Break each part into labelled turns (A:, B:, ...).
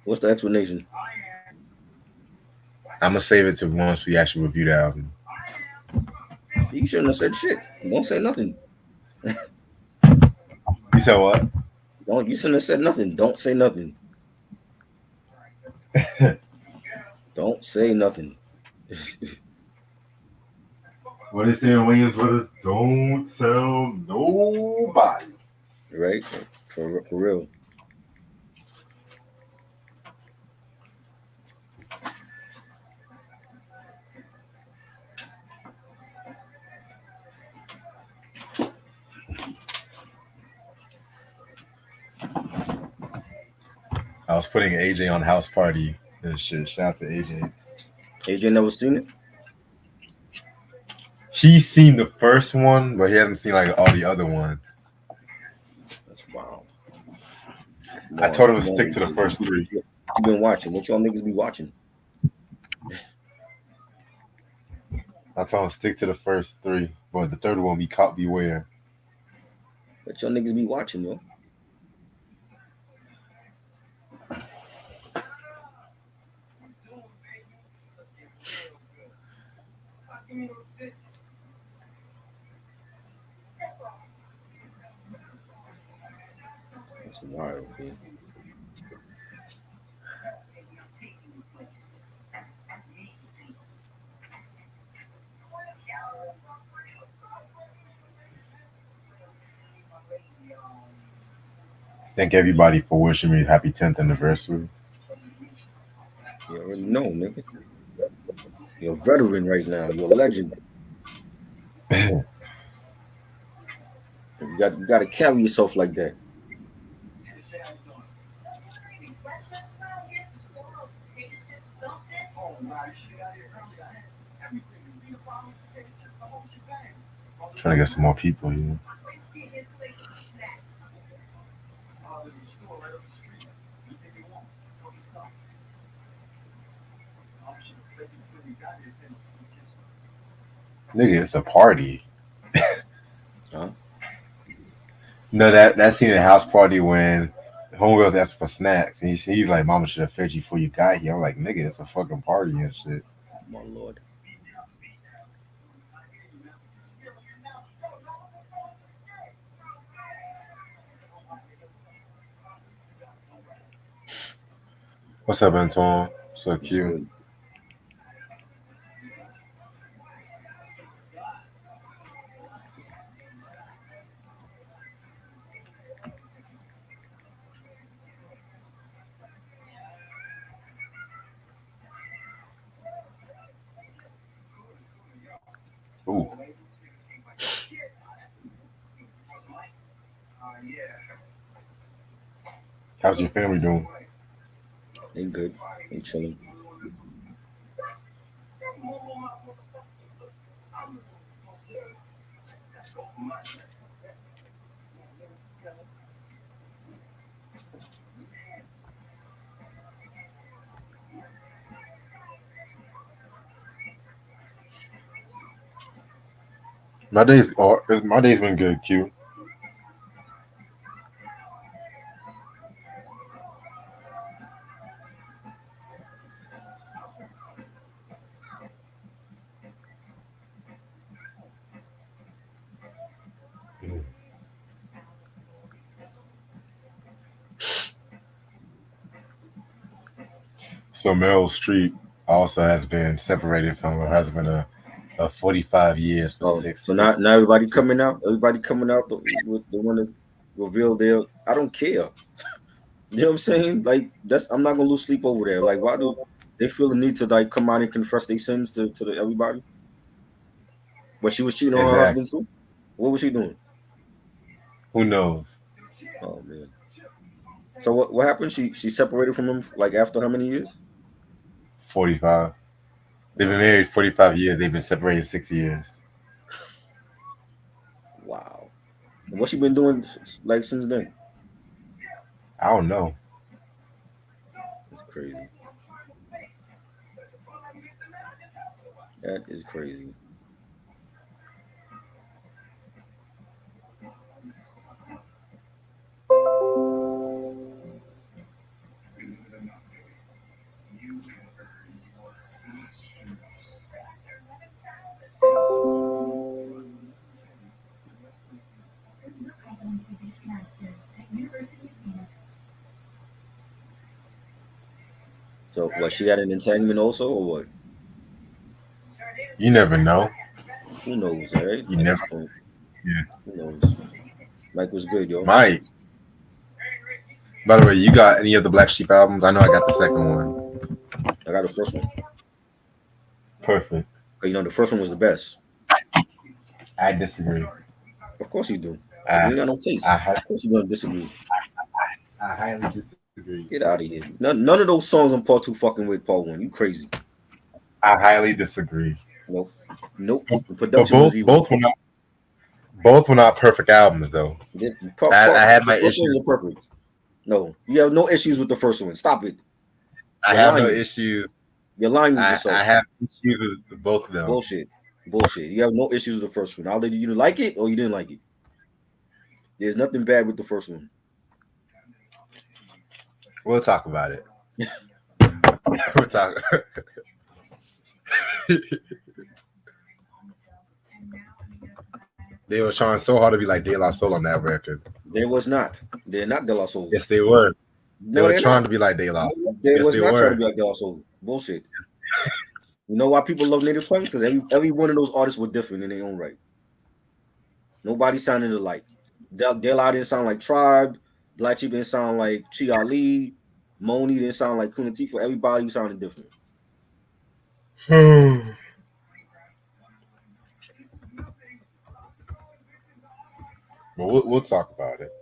A: What's the explanation?
B: I'm gonna save it to once we actually review the album.
A: You shouldn't have said shit. Don't say nothing.
B: You said what?
A: Don't you shouldn't have said nothing. Don't say nothing. Don't say nothing.
B: What they say in Williams Brothers? Don't tell nobody.
A: Right? For real.
B: I was putting AJ on House Party and shit. Shout out to AJ.
A: AJ never seen it.
B: He's seen the first one, but he hasn't seen like all the other ones.
A: That's wild.
B: I told him to
A: Come on,
B: stick to the
A: AJ.
B: first three.
A: What you been watching? What y'all niggas be watching?
B: I told him to stick to the first three, but the third one, be caught beware.
A: What y'all niggas be watching, yo? That's wild, man.
B: Thank everybody for wishing me happy 10th anniversary.
A: You already know, nigga. You're a veteran right now. You're a legend. You got to carry yourself like that.
B: Trying to get some more people here. Nigga, it's a party.
A: Huh?
B: No, that scene at the house party when homegirls asking for snacks and he's like, "Mama should have fed you before you got here." I'm like, "Nigga, it's a fucking party and shit."
A: My lord.
B: What's up, Antoine? So
A: It's
B: cute.
A: good.
B: Ooh, how's your family doing?
A: They good. They chilling.
B: My day's been good, Q. So Meryl Streep also has been separated from her husband of 45 years for
A: Oh,
B: six
A: so
B: six
A: now everybody
B: six.
A: coming out. Everybody coming out with the one that revealed their. I don't care. You know what I'm saying? Like that's. I'm not gonna lose sleep over there. Like why do they feel the need to like come out and confess their sins to everybody? But she was cheating on her
B: Exactly.
A: husband too. What was she doing?
B: Who knows?
A: Oh man. So what happened? She separated from him like after how many years?
B: 45. They've been
A: Oh
B: married 45 years. They've been separated 6 years.
A: wow. And what she been doing like since then?
B: I don't know.
A: That's crazy. That is crazy. So what? She had an entanglement also, or what?
B: You never know.
A: Who knows? All right.
B: You
A: At
B: never.
A: this point,
B: Yeah.
A: who knows? Mike was good, yo.
B: Mike. By the way, you got any of the Black Sheep albums? I know I got the second one.
A: I got the first one.
B: Perfect.
A: But, the first one was the best.
B: I disagree.
A: Of course you do. You
B: I
A: ain't got no taste.
B: I,
A: Of course you're gonna disagree.
B: I highly disagree.
A: Get out of here. None of those songs on part two fucking with part one. You crazy?
B: I highly disagree.
A: Nope. Nope. The
B: But
A: production was evil.
B: both were not perfect albums though. I had my
A: The first
B: issues.
A: ones are perfect. No, you have no issues with the first one. Stop it.
B: I
A: You're
B: have no
A: lying.
B: issues.
A: You're lying with
B: I
A: yourself.
B: have issues with both of them.
A: Bullshit. Bullshit. You have no issues with the first one. Either you like it or you didn't like it. There's nothing bad with the first one.
B: We'll talk about it. We'll talk. They were trying so hard to be like De La Soul on that record.
A: There was not. They're not De La Soul.
B: Yes, they were. They
A: No,
B: were
A: they're
B: trying
A: not.
B: to be like De La.
A: They
B: Yes,
A: was
B: they
A: not
B: were.
A: trying to be like De La Soul. Bullshit. You know why people love Native Tongue? Because every one of those artists were different in their own right. Nobody sounded alike. De La didn't sound like Tribe. Black Sheep didn't sound like Chi Ali. Moni didn't sound like Queen Latifah. Everybody sounded different.
B: But we'll talk about it.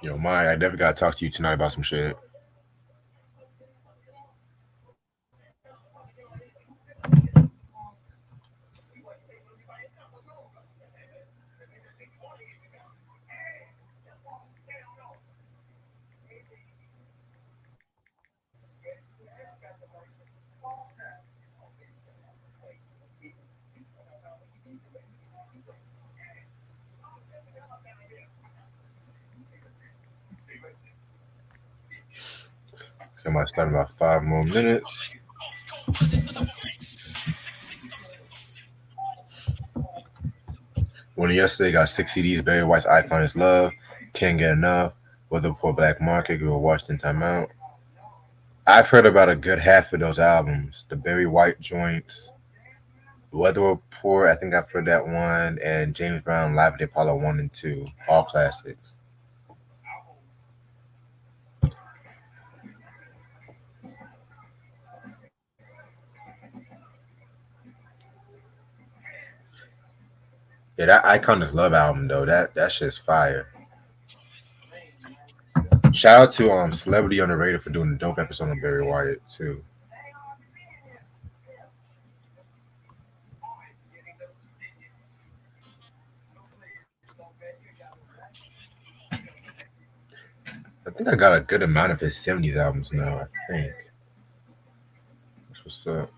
B: Yo, Maya, I definitely gotta talk to you tonight about some shit. I might start in about 5 more minutes. When yesterday got 6 CDs, Barry White's Icon is Love, Can't Get Enough, Weather Poor Black Market, Girl Washington Time Out. I've heard about a good half of those albums. The Barry White joints, Weather Report, I think I've heard that one, and James Brown Live at the Apollo 1 and 2, all classics. Yeah, that Icon is Love album though, that shit's fire. Shout out to Celebrity Underrated for doing a dope episode on Barry White too. I think I got a good amount of his 70s albums now, I think. That's what's up.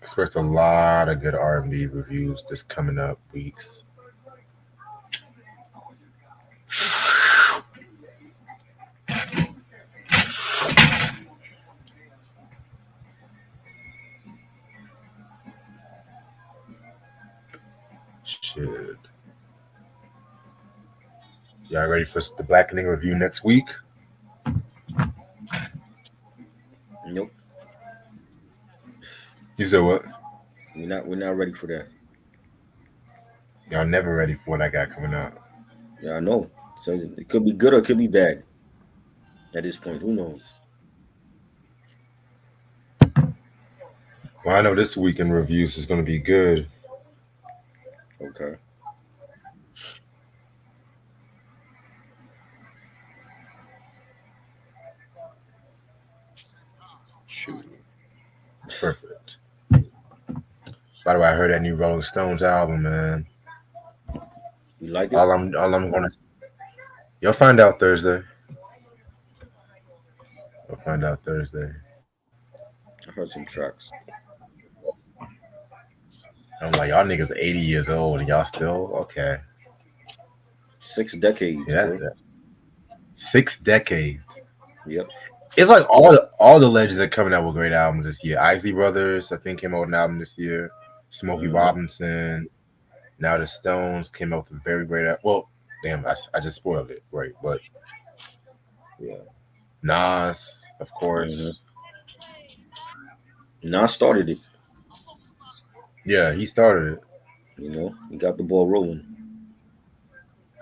B: Expect a lot of good R&B reviews this coming up weeks. Shit. Y'all ready for the Blackening review next week?
A: Nope.
B: You said what?
A: We're not ready for that.
B: Y'all never ready for what I got coming out.
A: Yeah, I know. So it could be good or it could be bad. At this point, who knows?
B: Well, I know this weekend reviews is going to be good.
A: Okay.
B: Shoot. Perfect. By the way, I heard that new Rolling Stones album, man.
A: You like it?
B: All I'm gonna, you'll find out Thursday. We'll find out Thursday.
A: I heard some tracks.
B: I'm like, y'all niggas 80 years old and y'all still okay.
A: 6 decades,
B: Yeah,
A: bro.
B: 6 decades.
A: Yep.
B: It's like all the legends are coming out with great albums this year. Isley Brothers, I think, came out with an album this year. Smokey Robinson. Now the Stones came out with a very great album. Well, damn, I just spoiled it, right? But
A: yeah,
B: Nas, of course.
A: Nas started it.
B: Yeah, he started it.
A: You know, he got the ball rolling.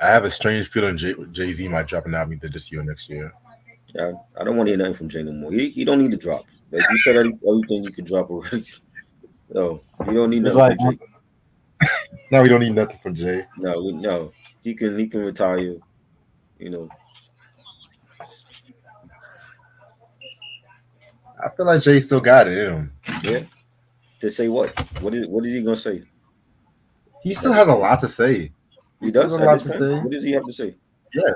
B: I have a strange feeling Jay-Z might drop an album either this year or next year.
A: I don't want to hear nothing from Jay no more. He don't need to drop. Like you said, everything you could drop already. No, you don't need nothing from Jay.
B: No, we don't need nothing from Jay.
A: No, he can retire. You know.
B: I feel like Jay still got it in him.
A: Yeah. To say what? What is he gonna say?
B: He still has a lot to say.
A: He does have a lot to say. What does he have to say?
B: Yeah.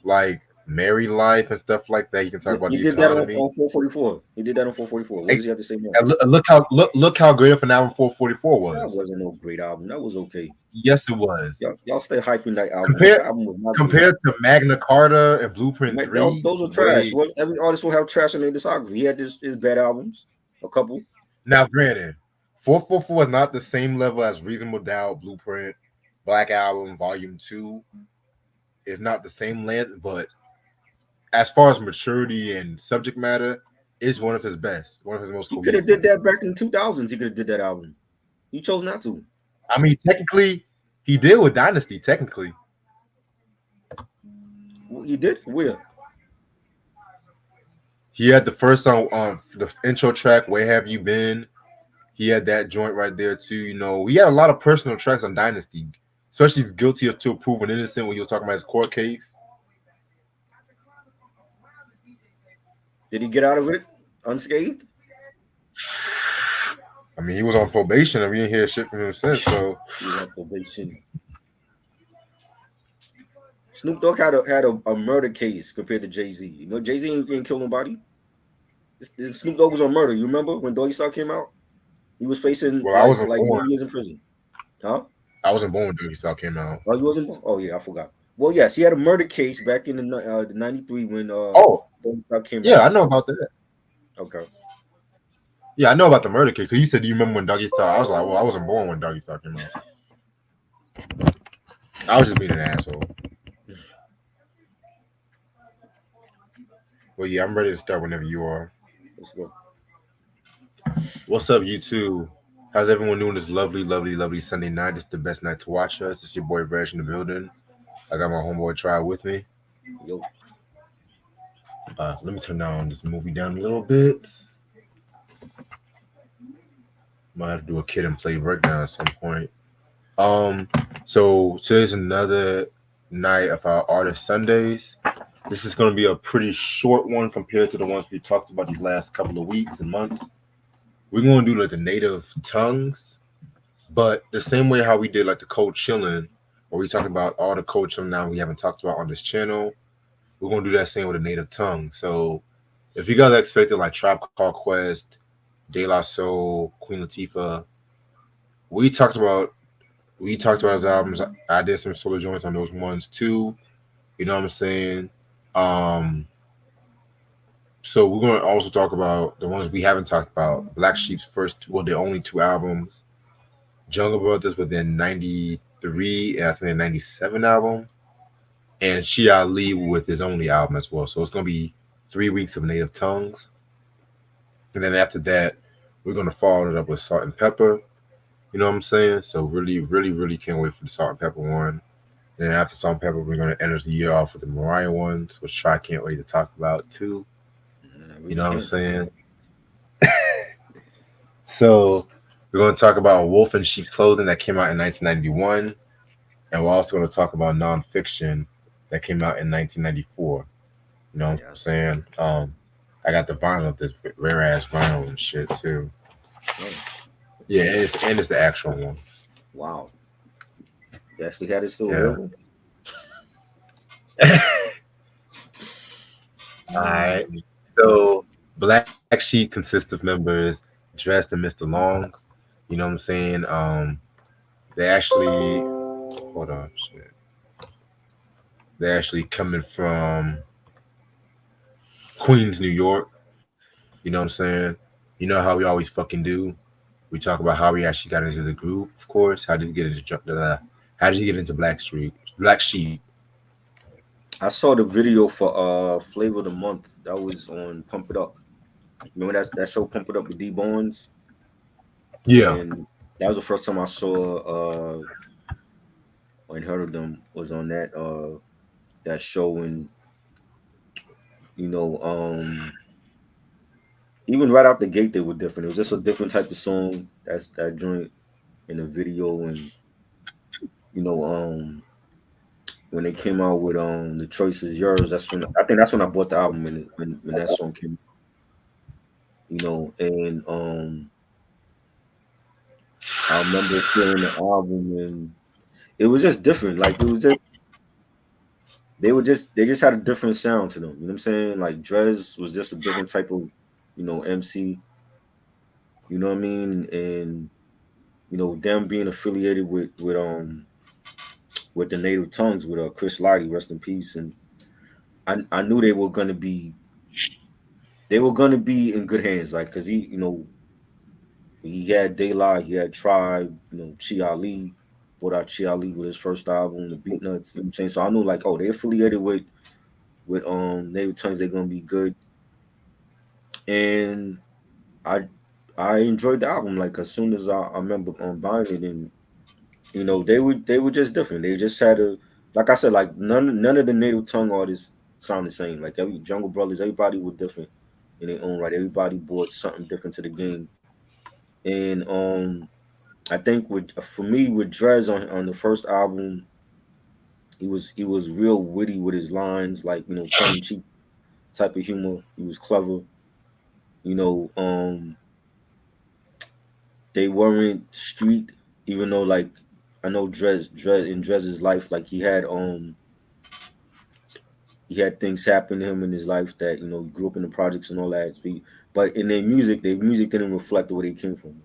B: Like married life and stuff like that. You can talk about.
A: He did that on 444. He did that on 444. What does he have to say now?
B: Look how great of an album 444 was.
A: That wasn't no great album. That was okay.
B: Yes, it was.
A: Y'all stay hyping that album.
B: Compared,
A: that album was not
B: compared to Magna Carta and Blueprint 3.
A: Those were trash. Well, every artist will have trash in their discography. He had his bad albums, a couple.
B: Now, granted, 444 is not the same level as Reasonable Doubt, Blueprint, Black Album, Volume 2. It's not the same length, but as far as maturity and subject matter, it's one of his best. One of his most.
A: He could have did that back in 2000s. He could have did that album. He chose not to.
B: I mean, technically, he did with Dynasty. Technically,
A: he did. Where?
B: He had the first song on the intro track. Where have you been? He had that joint right there too. You know, he had a lot of personal tracks on Dynasty, especially Guilty of to Proven Innocent when he was talking about his court case.
A: Did he get out of it unscathed?
B: I mean, he was on probation, and we didn't hear shit from him since. So
A: he was on probation. Snoop Dogg had a murder case compared to Jay-Z. You know, Jay-Z ain't kill nobody. Snoop Dogg was on murder. You remember when Doggy Style came out? He was facing like 1 year in prison. Huh?
B: I wasn't born when Doggy Style came out.
A: Oh, you wasn't born? Oh yeah, I forgot. Well, yes, he had a murder case back in the 93 when Doggy Style came out.
B: Yeah, I know about that.
A: Okay.
B: Yeah, I know about the murder case because you said, "Do you remember when Doggy Style?" I was like, "Well, I wasn't born when Doggy Style came out." I was just being an asshole. Well, yeah, I'm ready to start whenever you are.
A: Let's go.
B: What's up, YouTube? How's everyone doing this lovely, lovely, lovely Sunday night? It's the best night to watch us. It's your boy Reg in the building. I got my homeboy Trial with me.
A: Yo.
B: Let me turn down this movie down a little bit. Might have to do a kid and play breakdown at some point. So today's another night of our Artist Sundays. This is going to be a pretty short one compared to the ones we talked about these last couple of weeks and months. We're going to do like the native tongues, but the same way how we did like the cold chilling, where we talked about all the cold chilling now we haven't talked about on this channel. We're going to do that same with a native tongue. So if you guys are expecting like Tribe Called Quest, De La Soul, Queen Latifah, we talked about his albums. I did some solo joints on those ones too. You know what I'm saying? So we're going to also talk about the ones we haven't talked about. Black Sheep's their only 2 albums. Jungle Brothers within 93 and I think the 97 album. And Shi Ali with his only album as well. So it's going to be 3 weeks of native tongues. And then after that, we're going to follow it up with Salt and Pepper. You know what I'm saying? So really, really, really can't wait for the Salt and Pepper one. Then after Salt and Pepper, we're going to end the year off with the Mariah ones, which I can't wait to talk about too. You know what I'm saying? So we're going to talk about Wolf in Sheep's Clothing that came out in 1991. And we're also going to talk about Nonfiction that came out in 1994. You know what I'm saying? I got the vinyl of this rare ass vinyl and shit too. Oh. Yeah, it's the actual one.
A: Wow. You actually had it still available?
B: All right. So Black Sheep consists of members dressed in Mr. Long. You know what I'm saying? They actually hold on, shit. They're actually coming from Queens, New York. You know what I'm saying? You know how we always fucking do. We talk about how we actually got into the group, of course. How did you get into how did you get into Black Sheep?
A: I saw the video for Flavor of the Month that was on Pump It Up. Remember that show Pump It Up with D Bones?
B: Yeah.
A: And that was the first time I saw and heard of them was on that show. And you know, even right out the gate they were different. It was just a different type of song. That's that joint in the video. And you know, when they came out with The Choice Is Yours, that's when I bought the album when that song came, and I remember hearing the album, and it was just different. Like, it was just they just had a different sound to them. You know what I'm saying? Like, Drez was just a different type of, MC. You know what I mean? And them being affiliated with the Native Tongues, with Chris Lighty, rest in peace. And I knew they were gonna be in good hands. Like, cause he had De La, he had Tribe, Chi Ali, brought out Chi Ali with his first album, the Beat Nuts. You know what I'm saying? So I knew, like, oh, they affiliated with Native Tongues, they're gonna be good. And I I enjoyed the album. Like, as soon as I remember buying it. And they were just different. They just had like I said, like, none of the Native Tongue artists sound the same. Like, every Jungle Brothers, everybody was different in their own right. Everybody brought something different to the game. And I think for me, with Drez on the first album, he was real witty with his lines, like, tongue in cheek type of humor. He was clever. You know, they weren't street, even though, like, I know Drez in Drez's life, like, he had things happen to him in his life that, he grew up in the projects and all that. But in their music didn't reflect where they came from.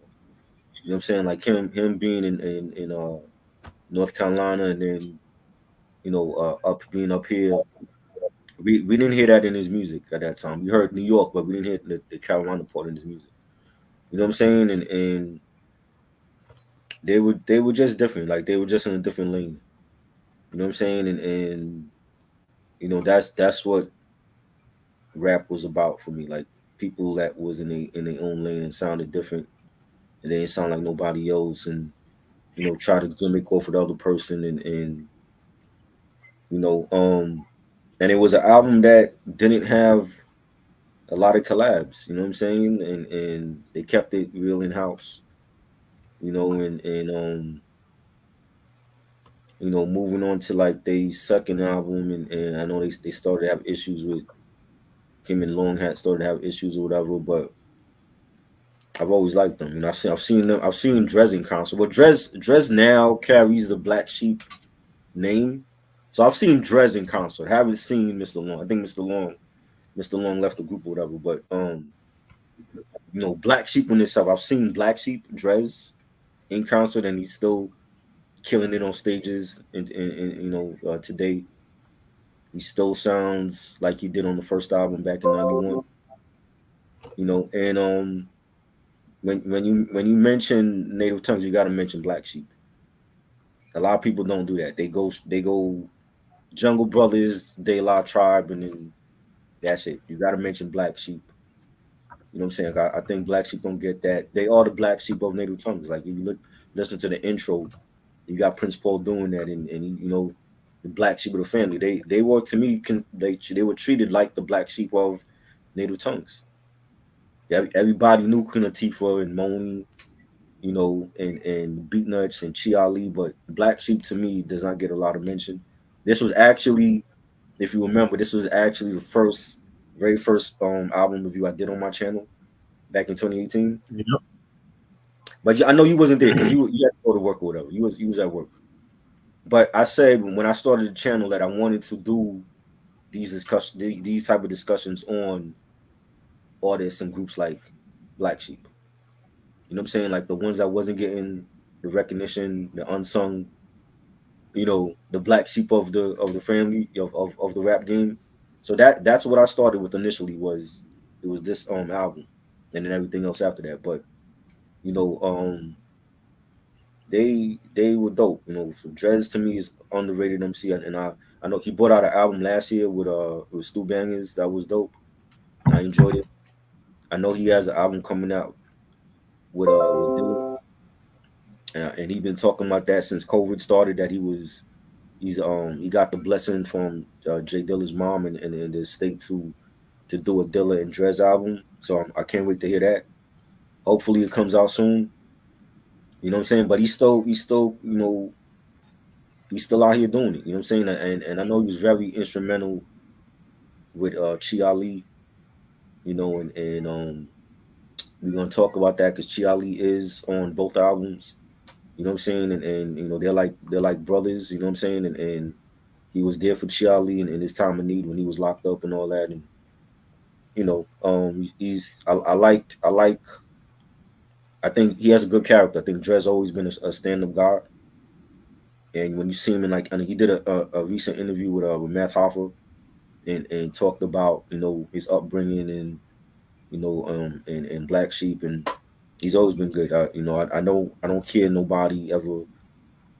A: You know what I'm saying? Like, him being in North Carolina, and then up being up here. We didn't hear that in his music at that time. We heard New York, but we didn't hear the Carolina part in his music. You know what I'm saying? And they were just different. Like, they were just in a different lane. You know what I'm saying? And that's what rap was about for me. Like, people that was in their own lane and sounded different, and they didn't sound like nobody else, and try to gimmick off of the other person. And you know and it was an album that didn't have a lot of collabs. You know what I'm saying? And they kept it real in house. And moving on to, like, they second album. And I know they started to have issues with him, and Long Hat started to have issues or whatever. But I've always liked them. I've seen Drez in concert. Well, Drez now carries the Black Sheep name. So I've seen Drez in concert. I haven't seen Mr. Long. I think Mr. Long left the group or whatever. But Black Sheep on itself. I've seen Black Sheep, Drez, in concert, and he's still killing it on stages. And today, he still sounds like he did on the first album back in '91. And when you mention Native Tongues, you got to mention Black Sheep. A lot of people don't do that. They go Jungle Brothers, De La, Tribe, and then that's it. You got to mention Black Sheep. You know what I'm saying? I think Black Sheep don't get that. They are the Black Sheep of Native Tongues. Like, if you listen to the intro, you got Prince Paul doing that, and the Black Sheep of the family. They were, to me, they were treated like the Black Sheep of Native Tongues. Everybody knew Queen Latifah and Moni, and Beat Nuts and Chi Ali, but Black Sheep, to me, does not get a lot of mention. This was actually, if you remember, this was actually the very first album review I did on my channel back in 2018.
B: Yep.
A: But I know you wasn't there because you had to go to work or whatever. You was at work. But I said when I started the channel that I wanted to do these type of discussions on artists and groups like Black Sheep. You know what I'm saying? Like the ones that wasn't getting the recognition, the unsung, the black sheep of the family of the rap game. So that's what I started with initially was it was this album and then everything else after that. But you know, they were dope. So Drez to me is underrated MC, and I know he brought out an album last year with Stu Bangers that was dope. I enjoyed it. I know he has an album coming out with Dilla, and he been talking about that since COVID started. That he got the blessing from Jay Dilla's mom and the state to do a Dilla and Drez album. So I can't wait to hear that. Hopefully it comes out soon. You know what I'm saying? But he's still out here doing it. You know what I'm saying? And I know he was very instrumental with Chi Ali. And we're gonna talk about that because Chi Ali is on both albums. You know what I'm saying? And they're like brothers. You know what I'm saying? And he was there for Chi Ali in his time of need when he was locked up and all that. And I think he has a good character. I think Drez always been a stand-up guy. And when you see him and he did a recent interview with Matt Hoffa and talked about his upbringing and and Black Sheep, and he's always been good. I know I don't hear nobody ever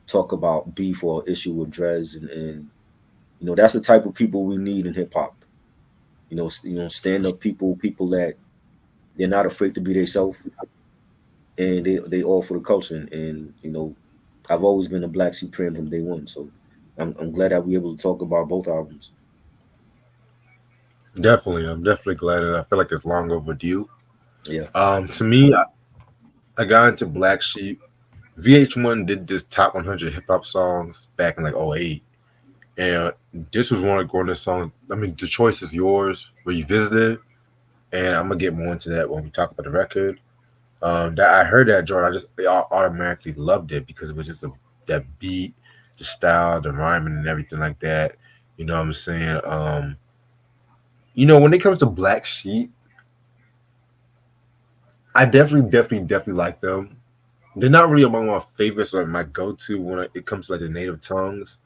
A: talk about beef or issue with Drez, and that's the type of people we need in hip hop. Stand up people that they're not afraid to be themselves, and they all for the culture. And I've always been a Black Sheep fan from day one, so I'm glad that we're able to talk about both albums.
B: Definitely, I'm definitely glad, and I feel like it's long overdue.
A: Yeah.
B: To me, I got into Black Sheep. VH1 did this top 100 hip hop songs back in like '08, and this was one of the songs. I mean, The Choice Is Yours, where you visited, and I'm gonna get more into that when we talk about the record. That I heard that Jordan, I automatically loved it because it was just that beat, the style, the rhyming, and everything like that. You know what I'm saying? When it comes to Black Sheep, I definitely like them. They're not really among my favorites or my go-to when it comes to like the native tongues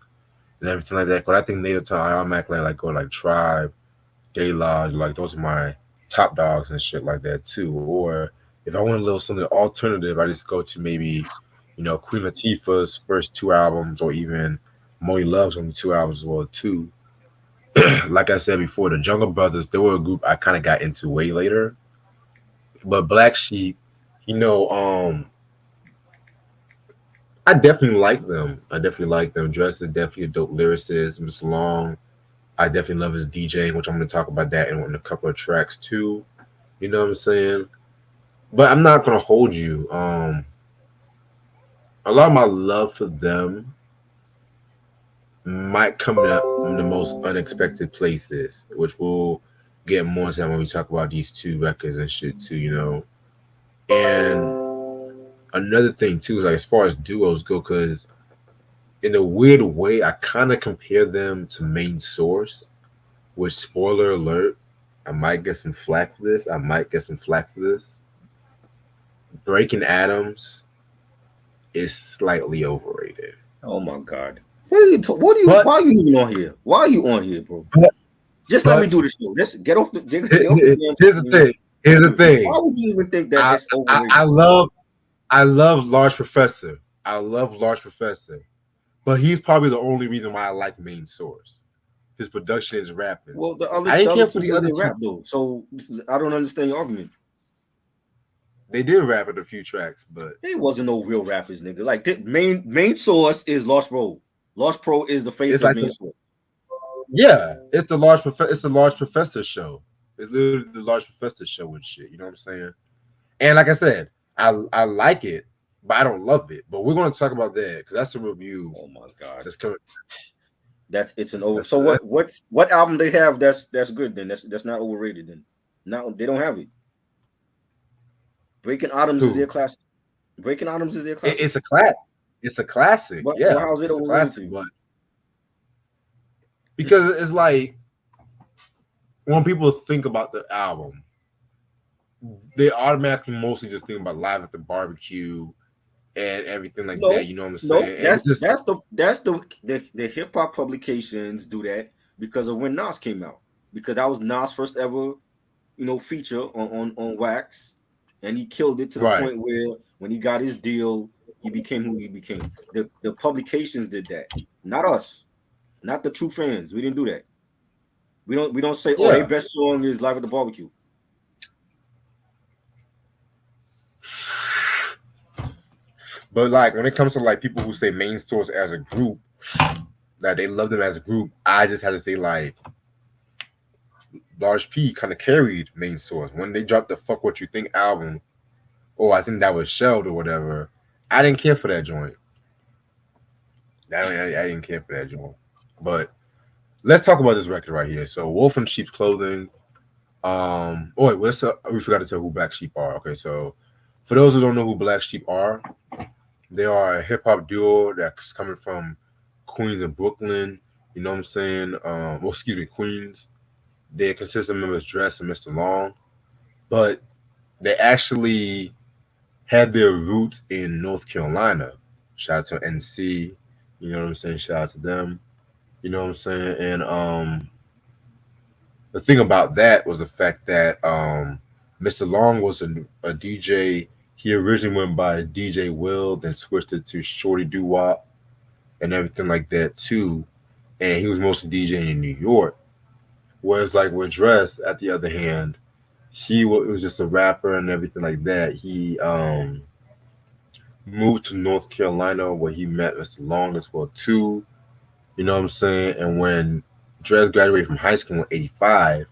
B: and everything like that. But I think native tongue, I automatically like go like Tribe, De La, like those are my top dogs and shit like that too. Or if I want a little something alternative, I just go to maybe, Queen Latifah's first two albums, or even Monie Love's only two albums as well too. Like I said before, the Jungle Brothers, they were a group I kind of got into way later. But Black Sheep, I definitely like them. Dress is definitely a dope lyricist. Miss Long, I definitely love his DJing, which I'm going to talk about that in a couple of tracks too. You know what I'm saying? But I'm not going to hold you. A lot of my love for them might come up in the most unexpected places, which we'll get more into when we talk about these two records and shit too. And another thing too is like as far as duos go, because in a weird way, I kind of compare them to Main Source. Which, spoiler alert, I might get some flack for this. Breaking Adams is slightly overrated.
A: Oh my God. Why are you even on here? Why are you on here, bro? Just let me do this show. Just get off the damn.
B: Here's the thing.
A: Why would you even think that it's overrated?
B: I love Large Professor. But he's probably the only reason why I like Main Source. His production is rapping.
A: Well, the other two doesn't rap though, so I don't understand your argument.
B: They did rap in a few tracks, but
A: there wasn't no real rappers, nigga. Like Main Source is Lost Pro. Lost Pro is the face of Main Source.
B: Yeah, it's the Large Professor show. It's literally the Large Professor show and shit. You know what I'm saying? And like I said, I like it, but I don't love it. But we're going to talk about that because that's a review.
A: Oh my God,
B: that's coming.
A: It's an over. So what album they have that's good then? That's not overrated then. Now they don't have it. Breaking Atoms is their classic.
B: It's a classic. It's a classic.
A: But
B: yeah.
A: how's it overrated to you?
B: Because it's like when people think about the album, they automatically mostly just think about Live at the Barbecue and everything like that.
A: No,
B: You know what I'm
A: no,
B: saying? And it's just
A: the hip hop publications do that because of when Nas came out. Because that was Nas' first ever, feature on Wax, and he killed it to the
B: right.
A: point where when he got his deal, he became who he became. The publications did that, not us, not the true fans. We didn't do that. We don't say, oh, their
B: Yeah.
A: best song is Live at the Barbecue.
B: But like when it comes to like people who say Main Source as a group, that they love them as a group, I just had to say like Large P kind of carried Main Source when they dropped the "Fuck What You Think" album. Oh, I think that was Shelled or whatever. I didn't care for that joint. I didn't care for that joint. But let's talk about this record right here. So Wolf in Sheep's Clothing. Oh wait, we forgot to tell who Black Sheep are. Okay, so for those who don't know who Black Sheep are, they are a hip hop duo that's coming from Queens and Brooklyn. You know what I'm saying? Excuse me, Queens. They consist of members Dress and Mr. Long, but they actually had their roots in North Carolina. Shout out to NC. You know what I'm saying? Shout out to them. You know what I'm saying? And the thing about that was the fact that Mr. Long was a DJ. He originally went by DJ Will, then switched it to Shorty Doo Wop and everything like that too. And he was mostly DJing in New York. Whereas like with Dress, at the other hand, was just a rapper and everything like that. He moved to North Carolina where he met Mr. Long as well too. You know what I'm saying? And when Dress graduated from high school in '85,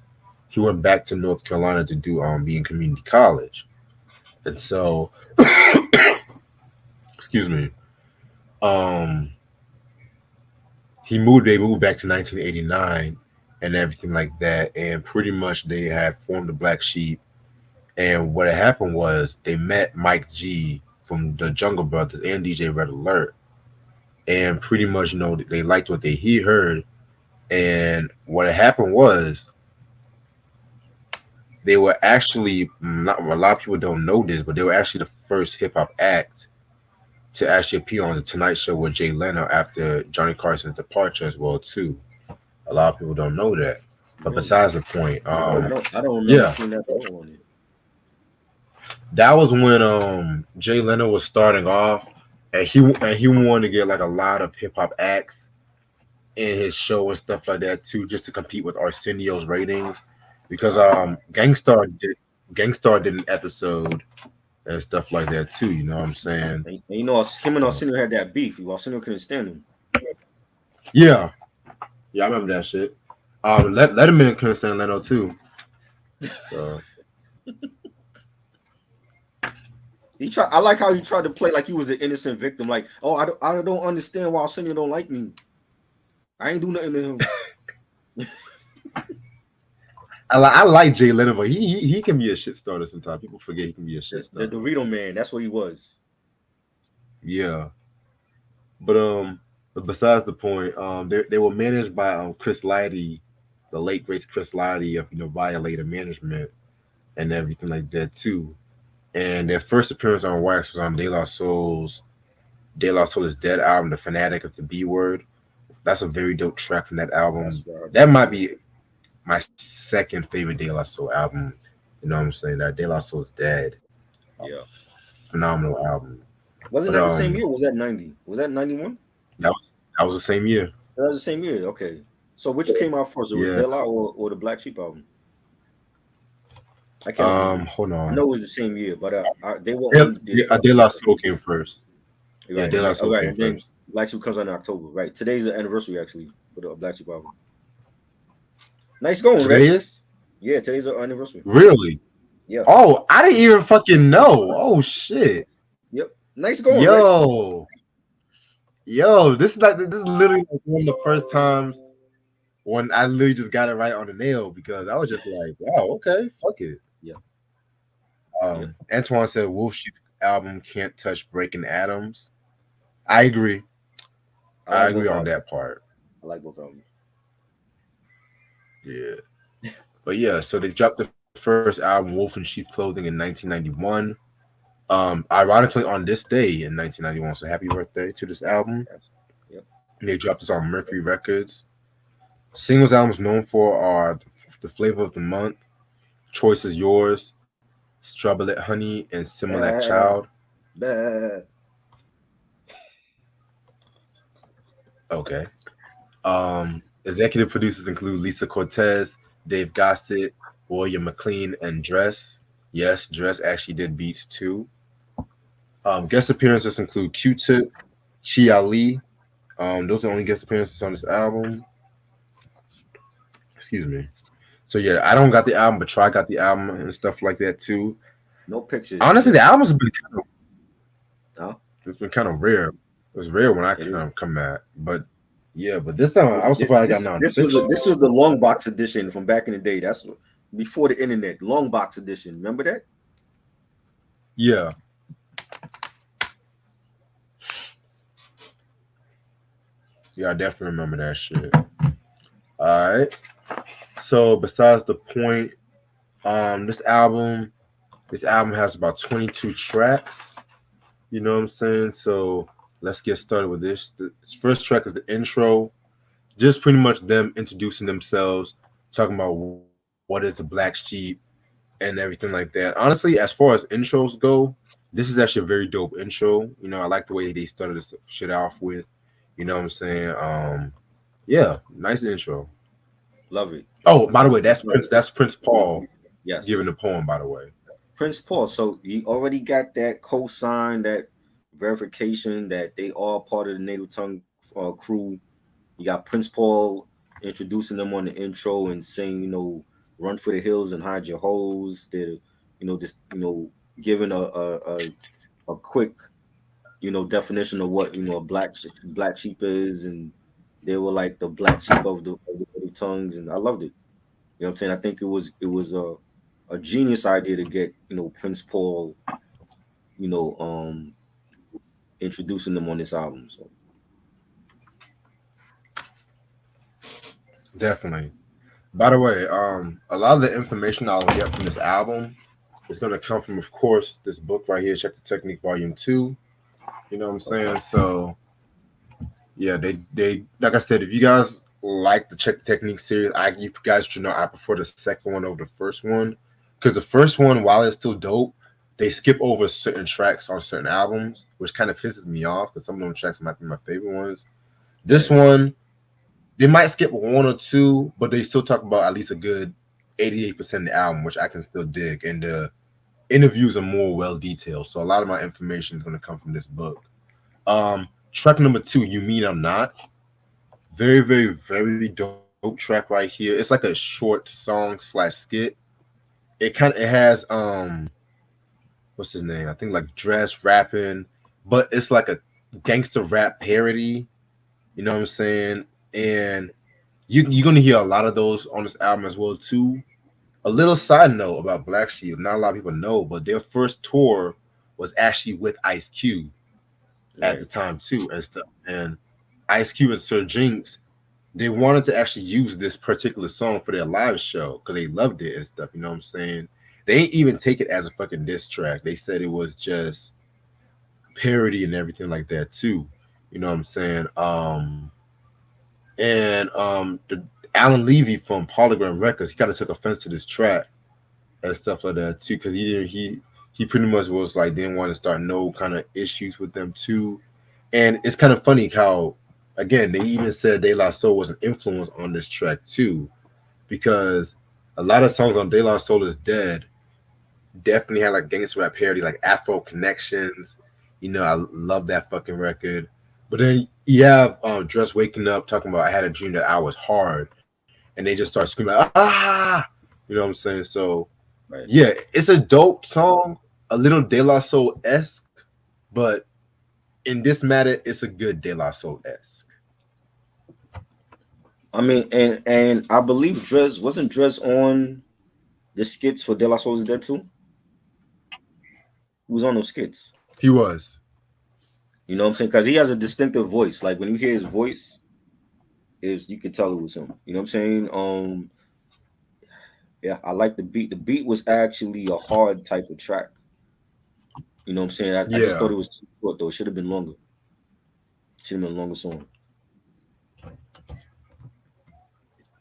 B: he went back to North Carolina to do be in community college. And so, excuse me, um, they moved back to 1989 and everything like that, and pretty much they had formed the Black Sheep. And what had happened was they met Mike G from the Jungle Brothers and DJ Red Alert, and pretty much they liked what he heard. And what had happened was they were actually not a lot of people don't know this, but they were actually the first hip hop act to actually appear on the Tonight Show with Jay Leno after Johnny Carson's departure as well too. A lot of people don't know that. But
A: Really?
B: besides the point,
A: I don't remember
B: yeah,
A: seeing that on it.
B: that was when Jay Leno was starting off, and he wanted to get like a lot of hip hop acts in his show and stuff like that too, just to compete with Arsenio's ratings, because Gangstar did an episode and stuff like that too. You know what I'm saying?
A: And him and Arsenio had that beef. Arsenio couldn't stand him.
B: Yeah, yeah, I remember that shit. Letterman couldn't stand Leno too. So.
A: I like how he tried to play like he was an innocent victim. Like, oh, I don't understand why Arsenio don't like me. I ain't do nothing to him.
B: I like Jay Leno, but he can be a shit starter sometimes. People forget he can be a shit starter.
A: The Dorito man, that's what he was.
B: Yeah, but besides the point, they were managed by Chris Lighty, the late great Chris Lighty of Violator Management and everything like that too. And their first appearance on Wax was on De La Soul's Dead album, The Fanatic of the B Word. That's a very dope track from that album. That might be my second favorite De La Soul album. You know what I'm saying? That De La Soul's Dead.
A: Yeah.
B: Phenomenal album.
A: Wasn't that the same year? Was that 90? Was that 91?
B: That was the same year.
A: That was the same year. Okay. So which came out first? It was De La or the Black Sheep album? I can't remember.
B: Hold on.
A: I know it was the same year, but they were
B: De La Soul came first.
A: Right.
B: Yeah, De La Soul came
A: then
B: first.
A: Black Sheep comes out in October. Right. Today's the anniversary actually for the Black Sheep album. Nice going,
B: Today
A: Rex.
B: is?
A: Yeah, today's the anniversary.
B: Really?
A: Yeah.
B: Oh, I didn't even fucking know. Oh shit.
A: Yep. Nice going,
B: Rex. Yo, this is literally one of the first times when I literally just got it right on the nail, because I was just like, wow, okay, fuck it.
A: Yeah.
B: Antoine said Wolf Sheep album can't touch Breaking Atoms. I agree. I agree on that part.
A: I like both of them.
B: Yeah. But yeah, so they dropped the first album, Wolf in Sheep Clothing, in 1991. Ironically, on this day in 1991. So happy birthday to this album.
A: Yes. Yep.
B: They dropped this on Mercury Records. Singles albums known for are The Flavor of the Month, Choice is Yours, Strawberry Honey, and Similac
A: Uh,
B: Child.
A: uh,
B: Okay. Executive producers include Lisa Cortez, Dave Gossett, William McLean, and Dress. Yes, Dress actually did beats too. Guest appearances include Q-Tip, Chia Lee. Those are the only guest appearances on this album. Excuse me. So yeah, I don't got the album, but Try got the album and stuff like that too.
A: no pictures.
B: Honestly, the
A: Just
B: album's been kind of,
A: no.
B: it's been kind of rare. It was rare when I
A: It is.
B: come at, but yeah, but this time I was
A: This
B: surprised I got
A: this this was
B: non-fiction.
A: the long box edition from back in the day. That's before the internet. Long box edition. Remember that?
B: Yeah, yeah, I definitely remember that shit. All right. So besides the point, this album has about 22 tracks. You know what I'm saying? So let's get started with this. The first track is the intro, just pretty much them introducing themselves, talking about what is a black sheep and everything like that. Honestly, as far as intros go, this is actually a very dope intro. You know, I like the way they started this shit off with. You know what I'm saying? Yeah, nice intro.
A: Love it.
B: Oh, by the way, that's Prince. That's Prince Paul giving
A: Yes.
B: the poem. By the way,
A: Prince Paul. So you already got that cosign, that verification that they are part of the native tongue crew. You got Prince Paul introducing them on the intro and saying, run for the hills and hide your hoes. They're, just giving a quick, definition of what a black sheep is, and they were like the black sheep of the native tongues, and I loved it. You know what I'm saying? I think it was a genius idea to get Prince Paul, you know, um, introducing them on this album. So
B: definitely. By the way, a lot of the information I'll get from this album is going to come from, of course, this book right here, Check the Technique Volume 2. You know what I'm
A: okay,
B: saying? So, yeah, they like I said, if you guys like the Check the Technique series, you guys should know I prefer the second one over the first one. Because the first one, while it's still dope, they skip over certain tracks on certain albums, which kind of pisses me off because some of them tracks might be my favorite ones. This
A: right,
B: one, they might skip one or two, but they still talk about at least a good 88% of the album, which I can still dig. And the interviews are more well detailed. So a lot of my information is going to come from this book. Track number 2, You Mean I'm Not. Very, very, very dope track right here. It's like a short song slash skit. It has what's his name? I think like Dress rapping, but it's like a gangster rap parody. You know what I'm saying? And you're gonna hear a lot of those on this album as well too. A little side note about Black Sheep, not a lot of people know, but their first tour was actually with Ice Cube at
A: right,
B: the time too and stuff. And Ice Cube and Sir Jinx, they wanted to actually use this particular song for their live show because they loved it and stuff. You know what I'm saying? They ain't even take it as a fucking diss track. They said it was just parody and everything like that too. You know what I'm saying? And the Alan Levy from Polygram Records, he kind of took offense to this track and stuff like that too, because he pretty much was like didn't want to start no kind of issues with them too. And it's kind of funny how, again, they even said De La Soul was an influence on this track too, because a lot of songs on De La Soul is Dead definitely had like gangster rap parody, like Afro Connections. You know, I love that fucking record. But then you have Dress waking up talking about I had a dream that I was hard, and they just start screaming ah, you know what I'm saying? So
A: right.
B: yeah, it's a dope song, a little De La Soul esque, but in this matter, it's a good De La Soul esque.
A: I mean, and I believe Dress on the skits for De La Soul is Dead too. He was on those skits.
B: He was.
A: You know what I'm saying? Because he has a distinctive voice. Like when you hear his voice, is you can tell it was him. You know what I'm saying? Yeah, I like the beat. The beat was actually a hard type of track. You know what I'm saying? I just thought
B: Yeah,
A: it was too short though. It should have been longer. Should have been a longer song.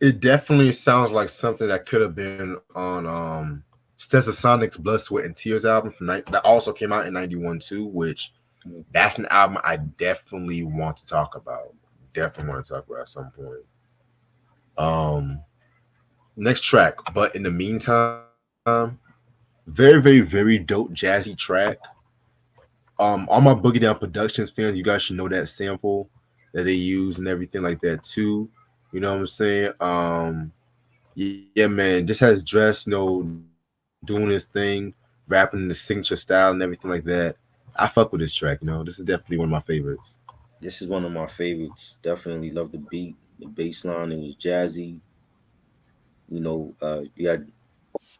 B: it definitely sounds like something that could have been on Sonic's Blood, Sweat, and Tears album that also came out in '91 too. Which
A: Mhm.
B: that's an album I definitely want to talk about. Definitely want to talk about at some point. Um, Next track, but in the meantime, very dope jazzy track. All my Boogie Down Productions fans, you guys should know that sample that they use and everything like that too. You know what I'm saying? Yeah, man, just has Dress, doing his thing, rapping in the signature style and everything like that. I fuck with this track. This is definitely one of my favorites.
A: This is one of my favorites. Definitely love the beat, the bass line. It was jazzy. You had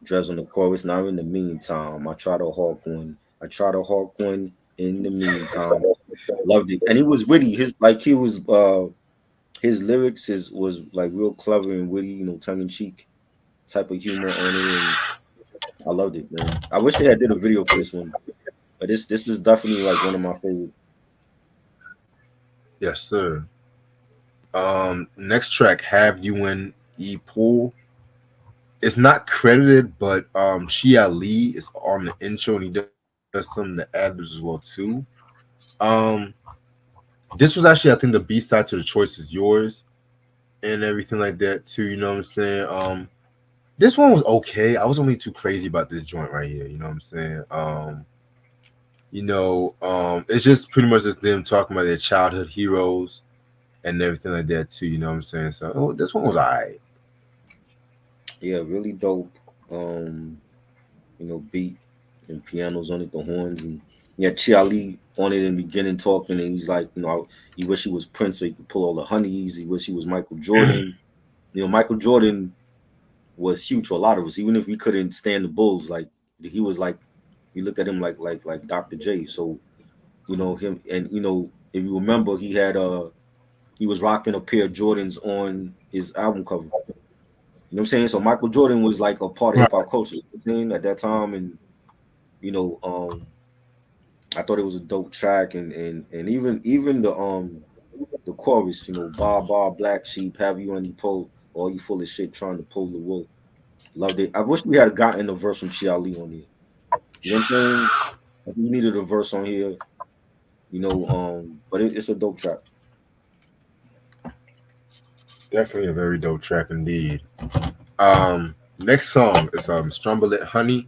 A: Dress on the chorus. Now in the meantime, I try to hawk one. I try to hawk one. In the meantime, loved it, and he was witty. His lyrics was like real clever and witty. Tongue in cheek type of humor on it, and I loved it, man. I wish they had did a video for this one, but this is definitely like one of my favorite.
B: Yes, sir. Next track, Have You in E Pool. It's not credited, but Shia Lee is on the intro and he does some of the ad as well too. Um, this was actually, I think, the B side to The Choice Is Yours and everything like that too. You know what I'm saying? This one was okay. I was only too crazy about this joint right here. You know what I'm saying? It's just pretty much just them talking about their childhood heroes and everything like that too. You know what I'm saying? So this one was alright.
A: Yeah, really dope. Beat and pianos on it, the horns, and yeah, Chiali on it in the beginning talking, and he's like, he wish he was Prince so he could pull all the honeys. He wish he was Michael Jordan. Michael Jordan was huge for a lot of us, even if we couldn't stand the Bulls. Like he was like, we looked at him like Dr. J. So him, and if you remember, he was rocking a pair of Jordans on his album cover. You know what I'm saying? So Michael Jordan was like a part of
B: Right.
A: hip hop culture, at that time, and you know, I thought it was a dope track, and even the chorus, Ba Black Sheep, have you any pull, or you full of shit trying to pull the wool. Loved it. I wish we had gotten a verse from Chia Lee on here. You know what I'm saying? Like, we needed a verse on here, but it's a dope track.
B: Definitely a very dope track indeed. Next song is Strumble It Honey.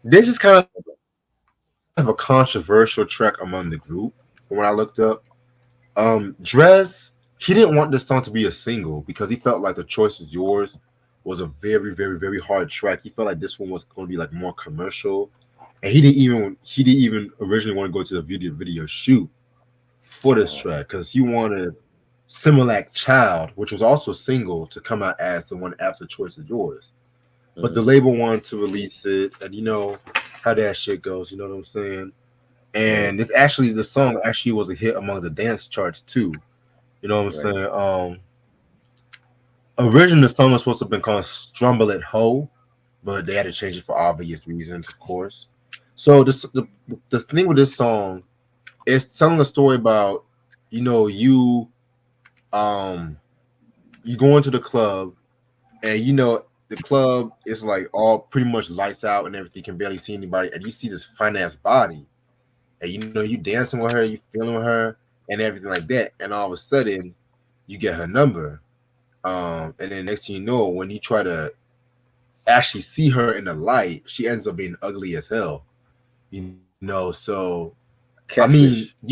B: This is kind of a controversial track among the group from what I looked up. Drez, he didn't want this song to be a single because he felt like The Choice Is Yours was a very hard track. He felt like this one was going to be like more commercial, and he didn't even originally want to go to the video shoot for this
A: Uh,
B: track because he wanted Similac Child, which was also single, to come out as the one after Choice Is Yours. But the
A: mhm,
B: label wanted to release it, and you know how that shit goes. You know what I'm saying?
A: right,
B: And the song actually was a hit among the dance charts too. You know what I'm
A: right.
B: saying? Originally the song was supposed to have been called "Strumble It Ho," but they had to change it for obvious reasons, of course. So the thing with this song is telling a story about you know um you go into the club and the club is like all pretty much lights out and everything, can barely see anybody, and you see this fine ass body, and you dancing with her, you feeling with her, and everything like that, and all of a sudden you get her number, and then next thing you know, when you try to actually see her in the light, she ends up being ugly as hell, so I mean, you
A: Catfish.
B: kind of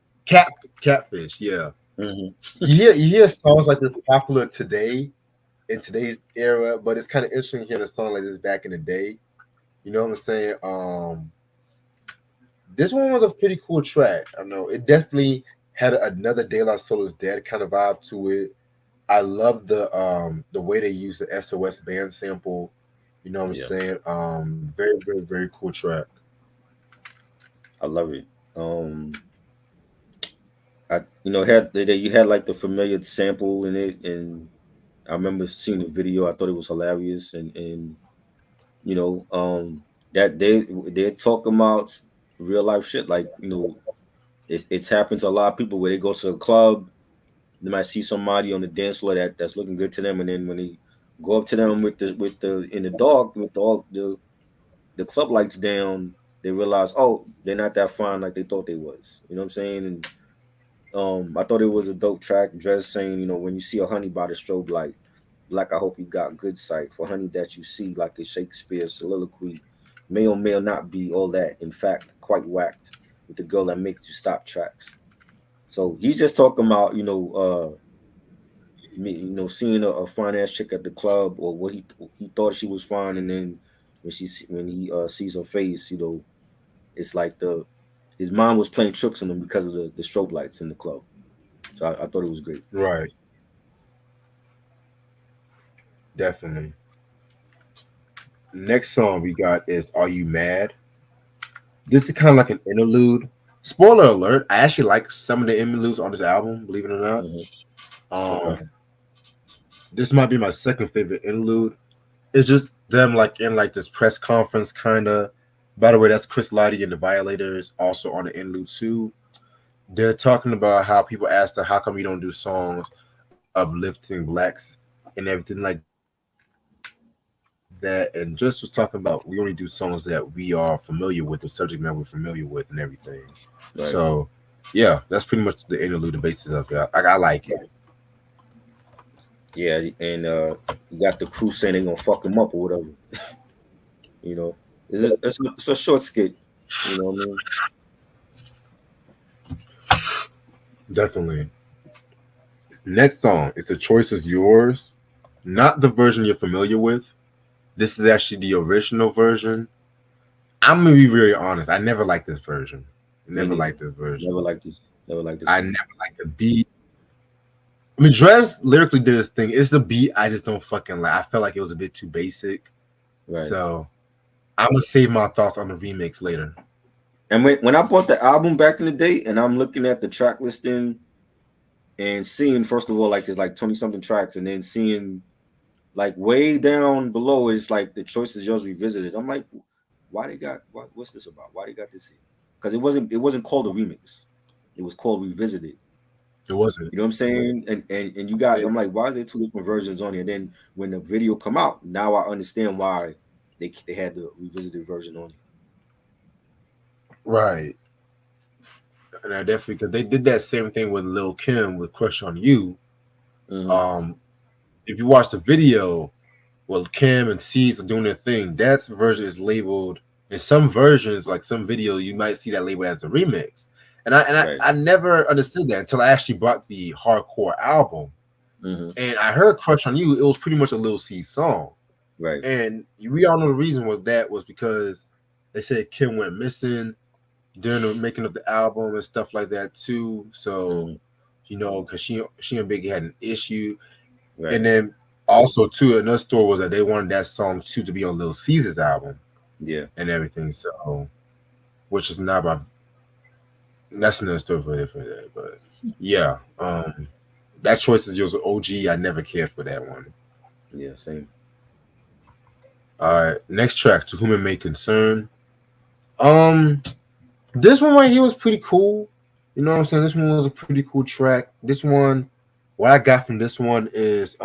B: cat catfish, yeah.
A: Hmm.
B: You hear songs like this popular today in today's era, but it's kind of interesting hearing a song like this back in the day. You know what I'm saying? This one was a pretty cool track. I know it definitely had another De La Soul is Dead kind of vibe to it. I love the way they use the SOS band sample. You know what I'm
A: Yeah,
B: saying? Very cool track.
A: I love it. I you had like the familiar sample in it, and I remember seeing the video. I thought it was hilarious, and you know, that they're talking about real life shit. Like, it's happened to a lot of people where they go to a club, they might see somebody on the dance floor that's looking good to them, and then when they go up to them with the in the dark with all the club lights down, they realize, oh, they're not that fine like they thought they was. You know what I'm saying? And I thought it was a dope track. Dress saying, when you see a honey by the strobe light, like I hope you got good sight for honey that you see like a Shakespeare soliloquy, may or may not be all that. In fact, quite whacked with the girl that makes you stop tracks. So he's just talking about, me, seeing a fine ass chick at the club, or what he thought she was fine, and then when he sees her face, it's like the his mom was playing tricks on him because of the strobe lights in the club. So I thought it was great.
B: Right, definitely. Next song we got is "Are You Mad?" This is kind of like an interlude. Spoiler alert: I actually like some of the interludes on this album. Believe it or not,
A: Hmm. Okay.
B: um, this might be my second favorite interlude. It's just them like in like this press conference kind of. By the way, that's Chris Lighty and the Violators also on the interlude too. They're talking about how people asked her, "How come you don't do songs uplifting blacks and everything like that?" And just was talking about we only do songs that we are familiar with, the subject matter we're familiar with, and everything.
A: Right.
B: So, yeah, that's pretty much the interlude, the basis of it. I like it.
A: Yeah, and you got the crew saying they gonna fuck him up or whatever. You know, it's a short skit. You know what I mean?
B: Definitely. Next song is "The Choice Is Yours," not the version you're familiar with. This is actually the original version. I'm gonna be very honest. I never liked this version.
A: Me
B: Never
A: neither.
B: liked this version.
A: Never liked this. Never liked this
B: I
A: one.
B: never liked the beat. I mean, Dress lyrically did his thing. It's the beat I just don't fucking like. I felt like it was a bit too basic.
A: Right.
B: So I'm gonna save my thoughts on the remix later.
A: And when I bought the album back in the day, and I'm looking at the track listing and seeing, first of all, like there's like 20 something tracks, and then seeing like way down below is like the Choice Is Yours revisited. I'm like, why they got what's this about? Why they got this here? Because it wasn't called a remix. It was called revisited.
B: It wasn't.
A: You know what I'm saying? And you got, I'm like, why is there two different versions on here? And then when the video come out, now I understand why they had the revisited version on
B: Right. And I definitely because they did that same thing with Lil Kim with "Crush on You."
A: here.
B: Um, if you watch the video, well, Kim and C's are doing their thing. That version is labeled in some versions, like some video, you might see that labeled as a remix. And I and I,
A: Right.
B: I never understood that until I actually bought the hardcore album.
A: Hmm.
B: And I heard "Crush on You." It was pretty much a Lil C song.
A: Right.
B: And we all know the reason was that was because they said Kim went missing during the making of the album and stuff like that too. So,
A: Hmm.
B: because she and Biggie had an issue.
A: Right.
B: And then also too, another story was that they wanted that song too to be on Lil Caesar's album
A: Yeah.
B: and everything. So, which is not my that's another story for that. But yeah, that Choice Is Yours OG. I never cared for that one.
A: Yeah. Same.
B: All right, next track, "To Whom It May Concern." Um, this one right here was pretty cool. You know what I'm saying? This one was a pretty cool track. This one, what I got from this one is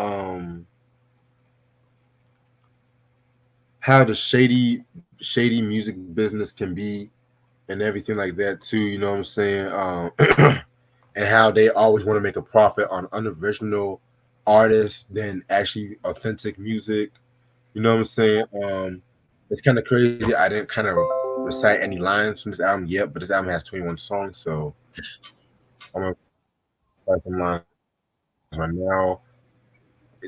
B: how the shady music business can be and everything like that too. You know what I'm saying? And how they always want to make a profit on unoriginal artists than actually authentic music. You know what I'm saying? It's kind of crazy. I didn't kind of recite any lines from this album yet, but this album has 21 songs, so I'm gonna recite some lines right now.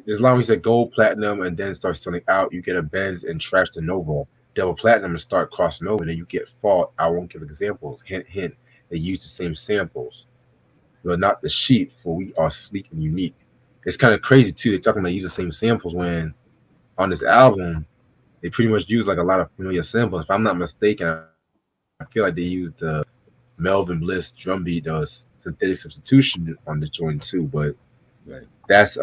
B: As long as you say gold, platinum, and then start selling out, you get a Benz and trash the Nova. Double platinum and start crossing over, then you get fault. I won't give examples. Hint, hint. They use the same samples. But not the sheet, for we are sleek and unique. It's kind of crazy too. They're talking about use the same samples when on this album they pretty much use like a lot of familiar samples. If I'm not mistaken, I feel like they used the Melvin Bliss drum beat, synthetic substitution on the joint too. But
A: Right.
B: That's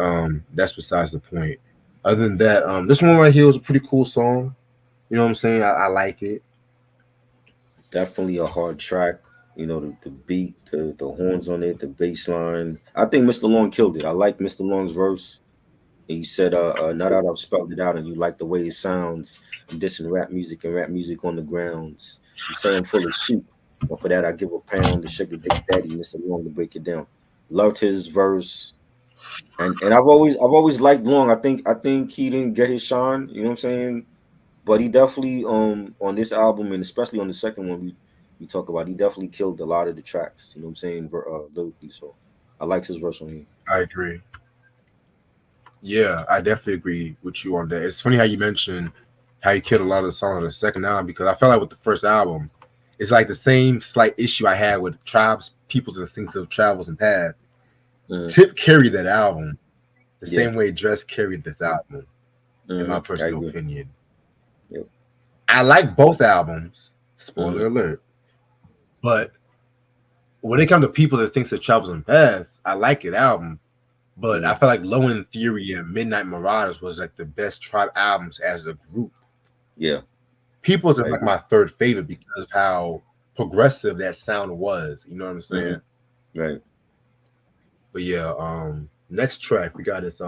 B: besides the point. Other than that, this one right here was a pretty cool song. You know what I'm saying? I like it.
A: Definitely a hard track. You know, the beat, the horns on it, the bass line. I think Mr. Long killed it. I like Mr. Long's verse. He said, now that I've spelled it out and you like the way it sounds, you dissing rap music and rap music on the grounds. You say I'm full of sheep, but for that I give a pound. The sugar dick daddy, Mr. Long, to break it down. Loved his verse, and I've always liked Long. I think he didn't get his shine. You know what I'm saying? But he definitely on this album and especially on the second one we talk about, he definitely killed a lot of the tracks. You know what I'm saying? Lyrically, so I liked his verse on here.
B: I agree. Yeah, I definitely agree with you on that. It's funny how you mentioned how you killed a lot of the songs on the second album because I felt like with the first album, it's like the same slight issue I had with Tribes, People's Instinctive Travels and Path.
A: Mhm.
B: Tip carried that album the
A: Yeah.
B: same way Dress carried this album, in my
A: I
B: personal
A: agree.
B: opinion.
A: Yep.
B: I like both albums,
A: Hmm.
B: spoiler alert, but when it comes to People's Instinctive Travels and Paths, I like it album. But I
A: Hmm.
B: feel like Low End Theory and Midnight Marauders was like the best Tribe albums as a group.
A: Yeah,
B: People's
A: I
B: is like
A: agree.
B: my third favorite because of how progressive that sound was. You know what I'm
A: Hmm.
B: saying?
A: Right.
B: But yeah, next track we got is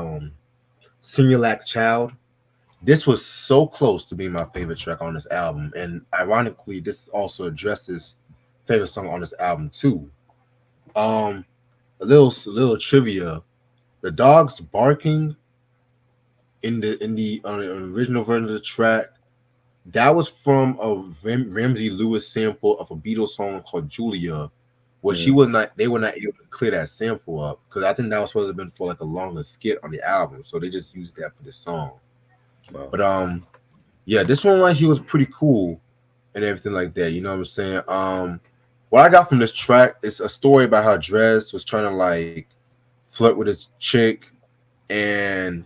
B: Simulac Child. This was so close to being my favorite track on this album, and ironically, this also addresses favorite song on this album too. Um, a little trivia: the dogs barking in the original version of the track that was from a Ramsey Lewis sample of a Beatles song called Julia, where she
A: Hmm.
B: was not they were not able to clear that sample up because I think that was supposed to have been for like a longer skit on the album, so they just used that for the song.
A: Wow.
B: But yeah, this one right here was pretty cool and everything like that. You know what I'm saying? What I got from this track is a story about how Dress was trying to like flirt with his chick, and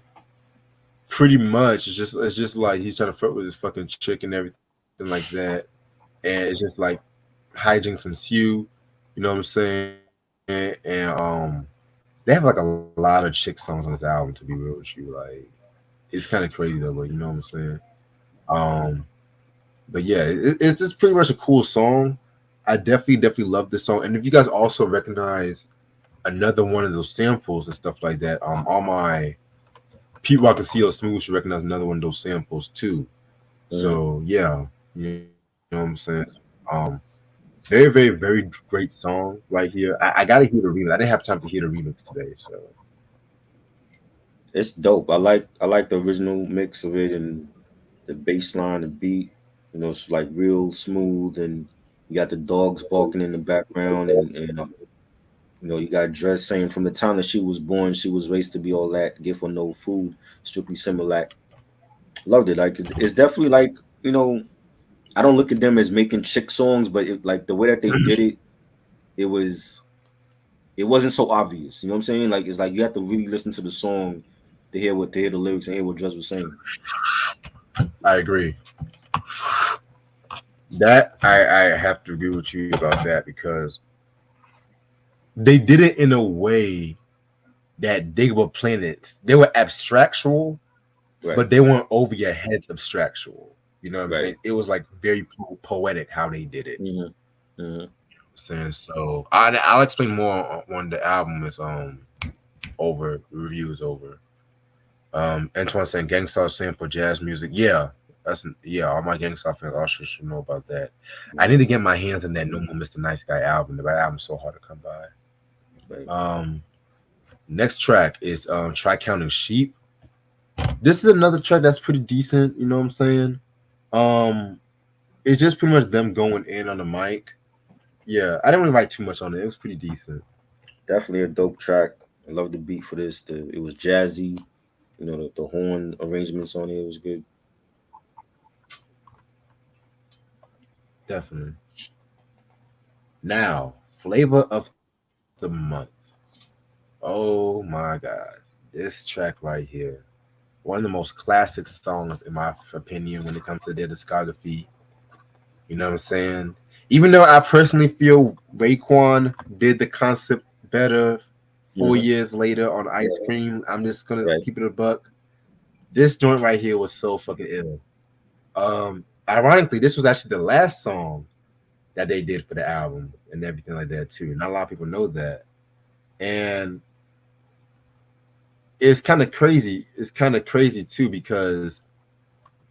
B: pretty much it's just like he's trying to flirt with his fucking chick and everything like that, and it's just like hijinks ensue. You know what I'm saying? And they have like a lot of chick songs on this album. To be real with you, like it's kind of crazy though, but you know what I'm saying? Um, but yeah, it's just pretty much a cool song. I definitely love this song. And if you guys also recognize another one of those samples and stuff like that, all my Pete Rock and CL Smooth should recognize another one of those samples too.
A: Hmm.
B: So yeah, you know what I'm saying. Um, very great song right here. I gotta hear the remix. I didn't have time to hear the remix today, so
A: It's dope. I like the original mix of it and the bass line, the beat. You know, it's like real smooth, and you got the dogs barking in the background, and you know, you got Dress saying from the time that she was born, she was raised to be all that. Gift for no food, strictly Similac. Loved it. Like it's definitely like, you know, I don't look at them as making chick songs, but like the way that they did it, it was it wasn't so obvious. You know what I'm saying? Like it's like you have to really listen to the song to hear the lyrics and hear what Dress was saying.
B: I agree. That I have to agree with you about that because they did it in a way that they were playing it. They were abstractual,
A: Right.
B: but they weren't over your head abstractual. You know what I'm
A: Right.
B: saying? It was like very poetic how they did it.
A: Hmm. Hmm.
B: Saying so, I'll explain more when the album is over, review is over. Antoine saying Gangstar sample jazz music. Yeah, yeah. All my Gangstar fans also should know about that. I need to get my hands on that No More Mr. Nice Guy album. That album's so hard to come by.
A: Right.
B: Next track is Try Counting Sheep. This is another track that's pretty decent. You know what I'm saying? Um, it's just pretty much them going in on the mic. Yeah, I didn't really write too much on it. It was pretty decent.
A: Definitely a dope track. I love the beat for this. It was jazzy. You know, the horn arrangements on it was good.
B: Definitely. Now, flavor of the month. Oh my god. This track right here. One of the most classic songs in my opinion when it comes to their discography. You know what I'm saying? Even though I personally feel Raekwon did the concept better 4 years later on Ice Cream. I'm just gonna
A: Right.
B: keep it a buck. This joint right here was so fucking ill. Ironically, this was actually the last song that they did for the album and everything like that too. Not a lot of people know that, and it's kind of crazy. It's kind of crazy too because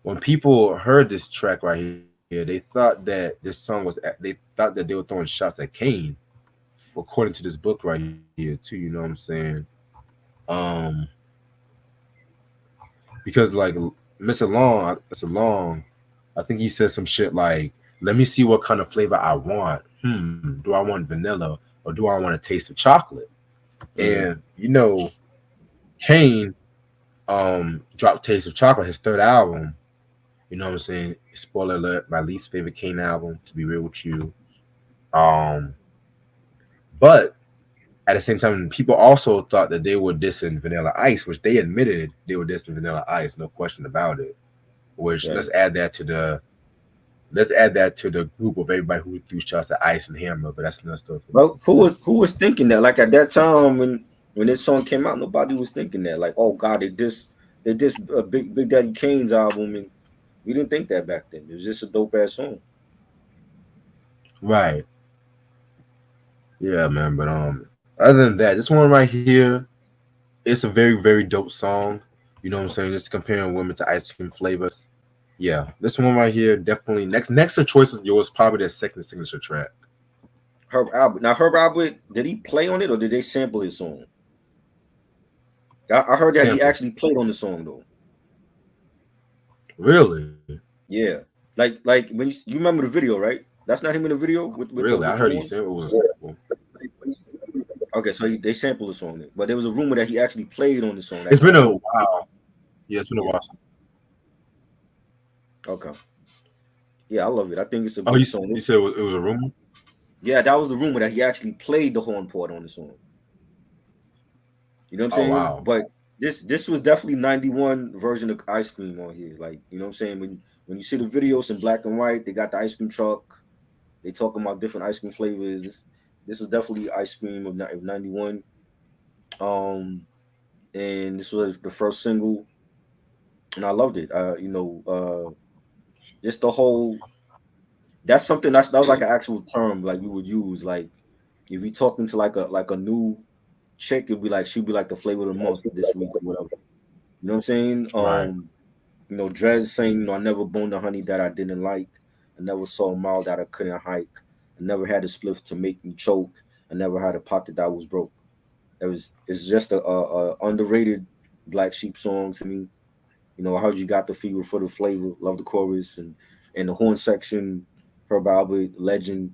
B: when people heard this track right here, they thought that this song was. They thought that they were throwing shots at Kane, according to this book right here too. You know what I'm saying? Um, because like Mr. Long, I think he said some shit like, "Let me see what kind of flavor I want. Do I want vanilla or do I want a taste of chocolate?"
A: Mm-hmm.
B: And Kane dropped Taste of Chocolate, his third album. You know what I'm saying? Spoiler alert, my least favorite Kane album, to be real with you. Um, but at the same time, people also thought that they were dissing Vanilla Ice, which they admitted they were dissing Vanilla Ice, no question about it. Which
A: Right.
B: let's add that to the group of everybody who threw shots at Ice and Hammer, but that's another story for
A: Well,
B: another day.
A: who was thinking that? Like at that time when this song came out, nobody was thinking that. Like, oh God, they just a Big Daddy Kane's album, and we didn't think that back then. It was just a dope ass song.
B: Right. Yeah, man. But other than that, this one right here, it's a very, very dope song. You know what I'm saying? Just comparing women to ice cream flavors. Yeah, this one right here definitely next to Choice is Yours, probably their second signature track.
A: Herb Albert, did he play on it or did they sample his song? I heard that he
B: Sample.
A: actually played on the song though.
B: Really?
A: Yeah, like when you remember the video, right? That's not him in the video with the
B: Really? I
A: with the
B: heard he
A: horns.
B: sampled was a sample.
A: Okay, so they sampled the song, but there was a rumor that he actually played on the song.
B: It's
A: Like,
B: been a while. Yeah, it's been a
A: yeah,
B: while.
A: okay, yeah, I love it. I think it's a
B: Oh,
A: great song.
B: you said it was a rumor?
A: Yeah, that was the rumor that he actually played the horn part on the song. You know what I'm
B: Oh
A: saying?
B: wow.
A: But this was definitely 91 version of Ice Cream on here. Like, you know what I'm saying? When you see the videos in black and white, they got the ice cream truck. They talking about different ice cream flavors. This was definitely Ice Cream of 91. Um, and this was the first single, and I loved it. Just the whole that's something that was like an actual term like we would use. Like if you talking to like a new chick, it'd be like she'd be like the flavor of the month this week or whatever. You know what I'm saying?
B: Right.
A: Drez saying, I never boned a honey that I didn't like. I never saw a mile that I couldn't hike. I never had a spliff to make me choke. I never had a pocket that was broke. It's just a underrated Black Sheep song to me. I heard you got the fever for the flavor, love the chorus and the horn section, Herb Albert, legend,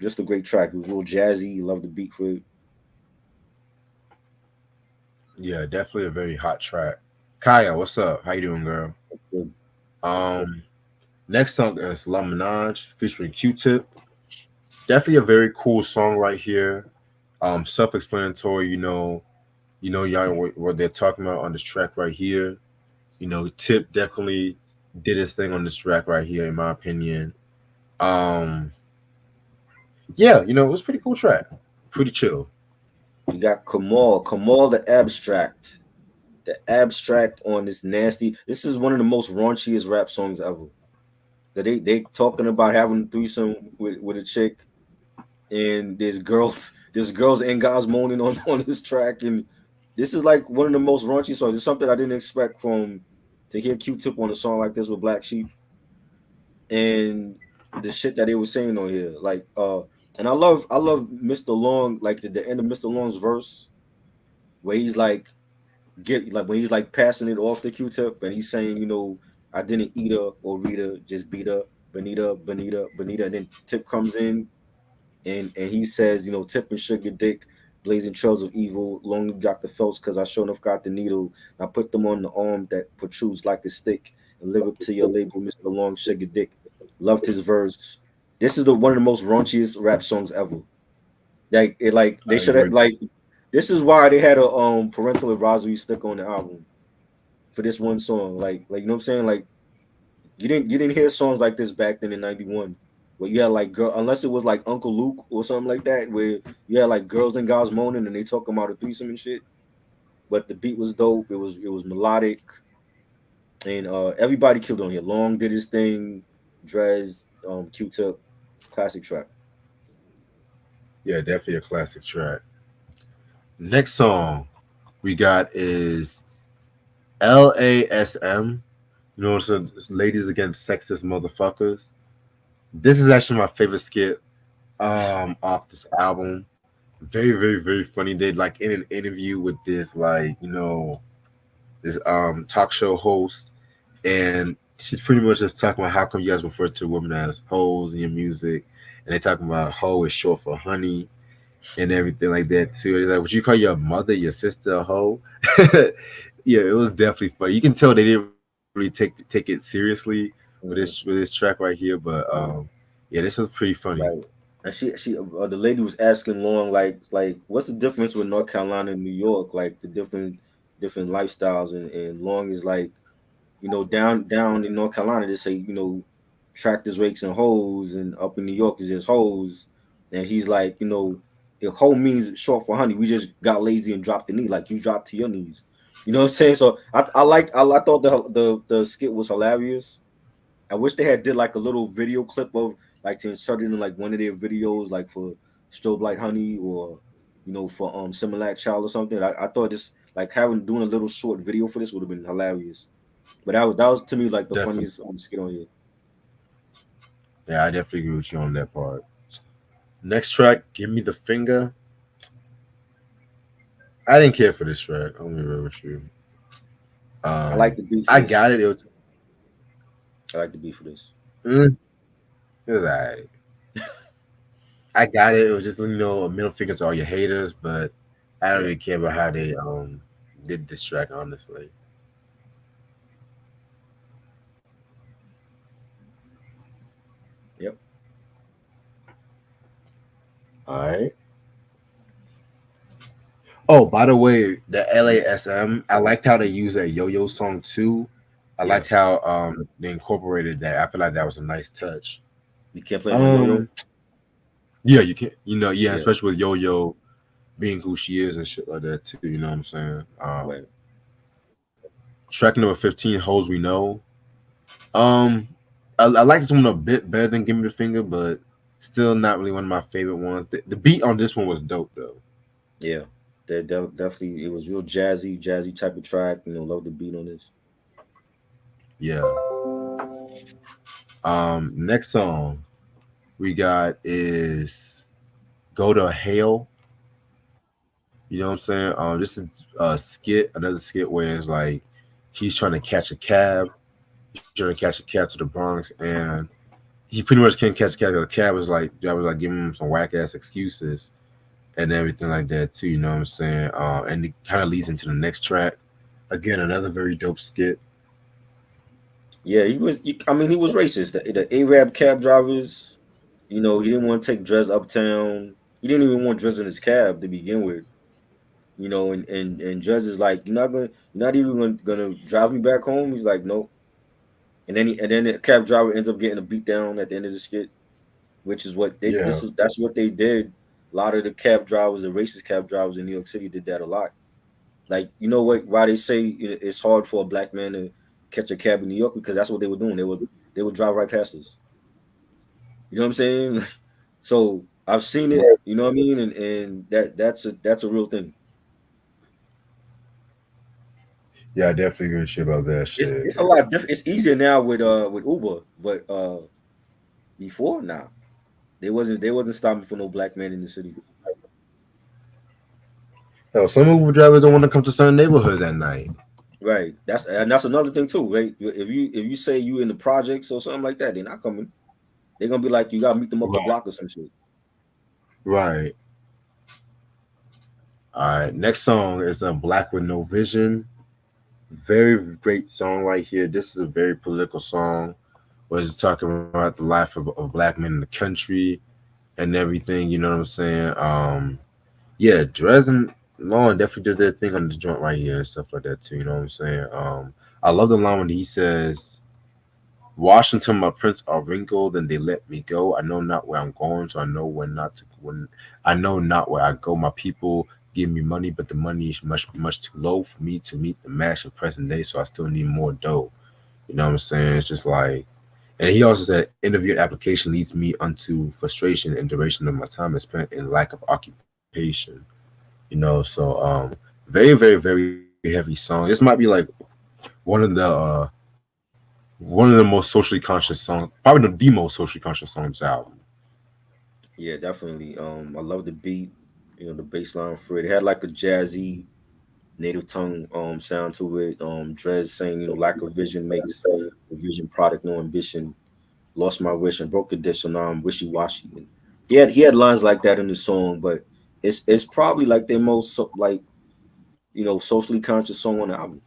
A: just a great track. It was real jazzy, love the beat for it.
B: Yeah, definitely a very hot track. Kaya, what's up? How you doing, girl? Um, Next song is La Minaj featuring Q-Tip. Definitely a very cool song right here. Self-explanatory, y'all what they're talking about on this track right here. Tip definitely did his thing on this track right here, in my opinion. Um, yeah, it was a pretty cool track, pretty chill.
A: You got Kamal the Abstract. The Abstract on this nasty. This is one of the most raunchiest rap songs ever. That they talking about having a threesome with a chick, and there's girls and guys moaning on this track, and this is like one of the most raunchy songs. It's something I didn't expect from to hear Q-Tip on a song like this with Black Sheep, and the shit that they were saying on here, and I love Mr. Long, like the end of Mr. Long's verse where he's like get like when he's like passing it off the Q-Tip and he's saying, I didn't eat her or read her, just beat her, Benita, and then Tip comes in and he says, Tip and sugar dick, blazing trails of evil, long got the felts because I sure enough got the needle. I put them on the arm that protrudes like a stick and live up to your label, Mr. Long Sugar Dick. Loved his verse. This is the one of the most raunchiest rap songs ever. Like they
B: I
A: should have
B: agree.
A: like this is why they had a parental advisory stick on the album for this one song. Like you know what I'm saying? Like you didn't hear songs like this back then in '91. where you had like girl, unless it was like Uncle Luke or something like that, where you had like girls and guys moaning and they talking about a threesome and shit. But the beat was dope. It was melodic, and everybody killed on here. Long did his thing, Drez, Q-Tip, classic track.
B: Yeah, definitely a classic track. Next song we got is LASM. You know, so it's Ladies Against Sexist Motherfuckers. This is actually my favorite skit off this album. Very, very, very funny. They like in an interview with this like, this talk show host, and she's pretty much just talking about how come you guys refer to women as hoes in your music, and they talking about hoe is short for honey and everything like that too. It's like, would you call your mother, your sister a hoe? Yeah, it was definitely funny. You can tell they didn't really take it seriously with
A: Mhm.
B: this track right here, but yeah, this was pretty funny.
A: Right. And she the lady was asking Long like what's the difference with North Carolina and New York, like the different lifestyles, and Long is like, down in North Carolina they say, tractors, rakes, and hoes, and up in New York is just hoes. And he's like, if hoe means short for honey, we just got lazy and dropped the knee, like you dropped to your knees. You know what I'm saying? So I thought the skit was hilarious. I wish they had did like a little video clip of like to insert it in like one of their videos, like for Strobe Light Honey, or for Similac Child or something. I thought this, like, having doing a little short video for this would have been hilarious. But that was to me like the
B: Definitely,
A: funniest skit on here.
B: yeah, I definitely agree with you on that part. Next track, "Give Me the Finger." I didn't care for this track. I'm gonna be real with you.
A: I like the beat for
B: I
A: this.
B: got it. It was,
A: I like the beat for this.
B: mm, it was alright. I got it. It was just a middle finger to all your haters, but I don't
A: Yeah.
B: really care about how they did this track. Honestly,
A: Yep.
B: all right. Oh, by the way, the
A: Mhm.
B: LASM, I liked how they used a yo-yo song too. I
A: Yeah.
B: liked how they incorporated that. I feel like that was a nice touch.
A: You can't play my yo-yo.
B: Um, yeah, you can, yeah,
A: Yeah.
B: especially with Yo-Yo being who she is and shit like that too. You know what I'm saying?
A: Right.
B: Track number 15, "Hoes We Know." Um, I like this one a bit better than "Give Me the Finger," but still not really one of my favorite ones. The beat on this one was dope though.
A: Yeah. Definitely, it was real jazzy type of track. Love the beat on this.
B: Yeah. Next song we got is "Go to Hell." You know what I'm saying? This is a skit, another skit where it's like he's trying to catch a cab. He's trying to catch a cab to the Bronx, and he pretty much can't catch a cab. The cab was like, I was like giving him some whack ass excuses and everything like that too. You know what I'm saying? And it kind of leads into the next track. Again, another very dope skit.
A: Yeah, I mean, he was racist. The Arab cab drivers, he didn't want to take Drez uptown. He didn't even want Drez in his cab to begin with. And Drez is like, you're not even gonna drive me back home. He's like, nope. And then the cab driver ends up getting a beat down at the end of the skit, which is what they
B: Yeah,
A: this is that's what they did. A lot of the cab drivers, the racist cab drivers in New York City, did that a lot. Like, why they say it's hard for a black man to catch a cab in New York, because that's what they were doing. They would drive right past us. You know what I'm saying? So I've seen it. You know what I mean? And that's a real thing.
B: yeah, I definitely agree with you about that
A: It's
B: shit.
A: a lot different. It's easier now with Uber, but before, now they wasn't stopping for no black man in the city.
B: Hell, some Uber drivers don't want to come to certain neighborhoods at night.
A: Right. That's another thing too, right? If you say you in the projects or something like that, they're not coming. They're gonna be like, you gotta meet them up the
B: Right.
A: block or some shit.
B: Right. All right. Next song is "Black with No Vision." Very great song right here. This is a very political song where it's talking about the life of black men in the country and everything. You know what I'm saying? Yeah, Drez and Lauren definitely did their thing on the joint right here and stuff like that too. You know what I'm saying? I love the line when he says, Washington, my prints are wrinkled, and they let me go. I know not where I'm going, so I know when not to. When I know not where I go, my people give me money, but the money is much too low for me to meet the match of present day. So I still need more dough. You know what I'm saying? It's just like, and he also said, interview and application leads me unto frustration and duration of my time is spent in lack of occupation. So very heavy song. This might be like one of the most socially conscious songs, probably the most socially conscious song on this album.
A: Yeah, definitely. I love the beat. The bass line for it. It had like a jazzy native tongue sound to it. Drez saying, lack of vision makes the vision product, no ambition. Lost my wish and broke a dish, so now I'm wishy washy. And he had lines like that in the song, but it's probably like their most like socially conscious song on the album.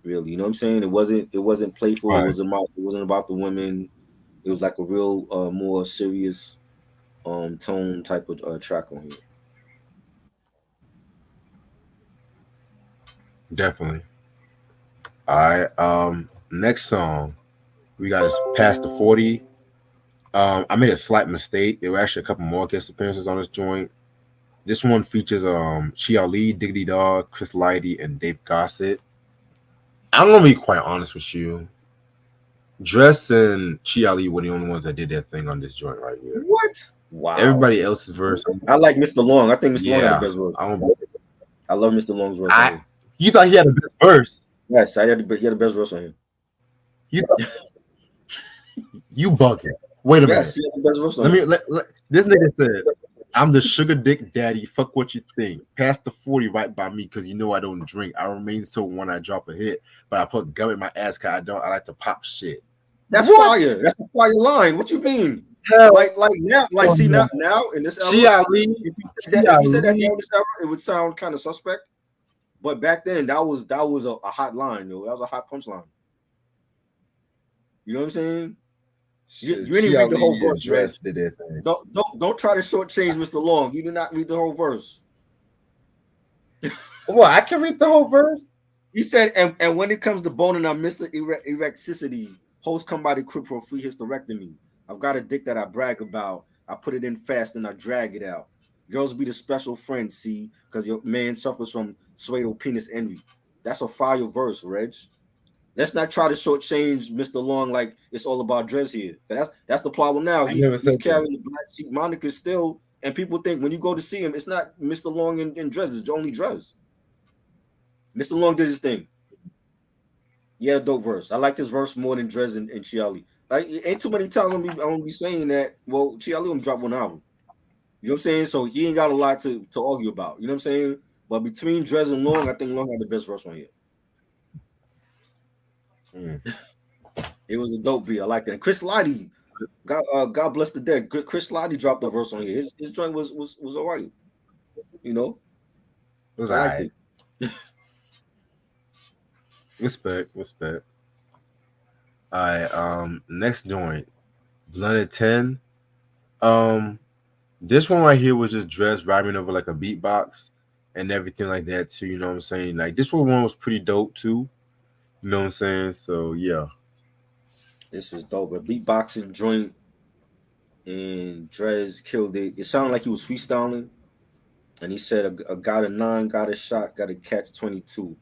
A: Really, you know what I'm saying? It wasn't playful.
B: Right.
A: It wasn't about the women. It was like a real more serious tone type of track on here.
B: Definitely. All right. Next song we got is Past the 40. I made a slight mistake. There were actually a couple more guest appearances on this joint. This one features Chia Lee, Diggity Dog, Chris Lighty, and Dave Gossett. I'm gonna be quite honest with you. Dress and Chia Lee were the only ones that did their thing on this joint right here.
A: What? Wow.
B: Everybody else's verse,
A: I like Mr. Long. I think Mr. Long had the
B: yeah.
A: best verse.
B: I don't.
A: I love Mr. Long's verse on
B: I
A: here.
B: You thought he had the best verse?
A: Yes, he had the best verse on here.
B: You you bugging? Wait a
A: Yes,
B: minute.
A: he had the best verse on
B: Let me
A: here.
B: this nigga said, I'm the sugar dick daddy. Fuck what you think. Pass the 40 right by me because you know I don't drink. I remain so when I drop a hit, but I put gum in my ass because I like to pop shit.
A: That's
B: What?
A: fire. That's a fire line. What you mean?
B: Hell,
A: Like now, see now in this era,
B: Chia Lee,
A: if you said that now in this era, it would sound kind of suspect. But back then, that was a hot line, yo. That was a hot punchline. You know what I'm saying? You didn't read the whole verse, Reg. Don't try to shortchange Mr. Long. You did not read the whole verse.
B: Well, I can read the whole verse.
A: He said, and when it comes to boning on Mr. Erecticity, hoes come by the crib for a free hysterectomy. I've got a dick that I brag about. I put it in fast and I drag it out. Girls be the special friend, see, because your man suffers from suicidal penis envy. That's a fire verse, Reg. Let's not try to shortchange Mr. Long like it's all about Dress here. That's the problem now. He's carrying the black sheep moniker still, and people think when you go to see him, it's not Mr. Long and Dress, it's only Dress. Mr. Long did his thing. Yeah, dope verse. I like this verse more than Dress and Chiali. Like, ain't too many times I'm gonna be saying that. Well, Chiali gonna drop one album. You know what I'm saying? So he ain't got a lot to argue about. You know what I'm saying? But between Dress and Long, I think Long had the best verse on here. It was a dope beat. I like that. Chris Lighty, God bless the dead. Chris Lighty dropped a verse on here. His joint was all right. You know,
B: It was
A: I liked
B: alright.
A: it.
B: Respect. All right. Next joint, Blunted 10. This one right here was just Dress rhyming over like a beatbox and everything like that too. You know what I'm saying? Like this one was pretty dope too. You know what I'm saying? So yeah.
A: This was dope. A beatboxing joint, and Drez killed it. It sounded like he was freestyling, and he said, "A got a 9, got a shot, got a catch 22.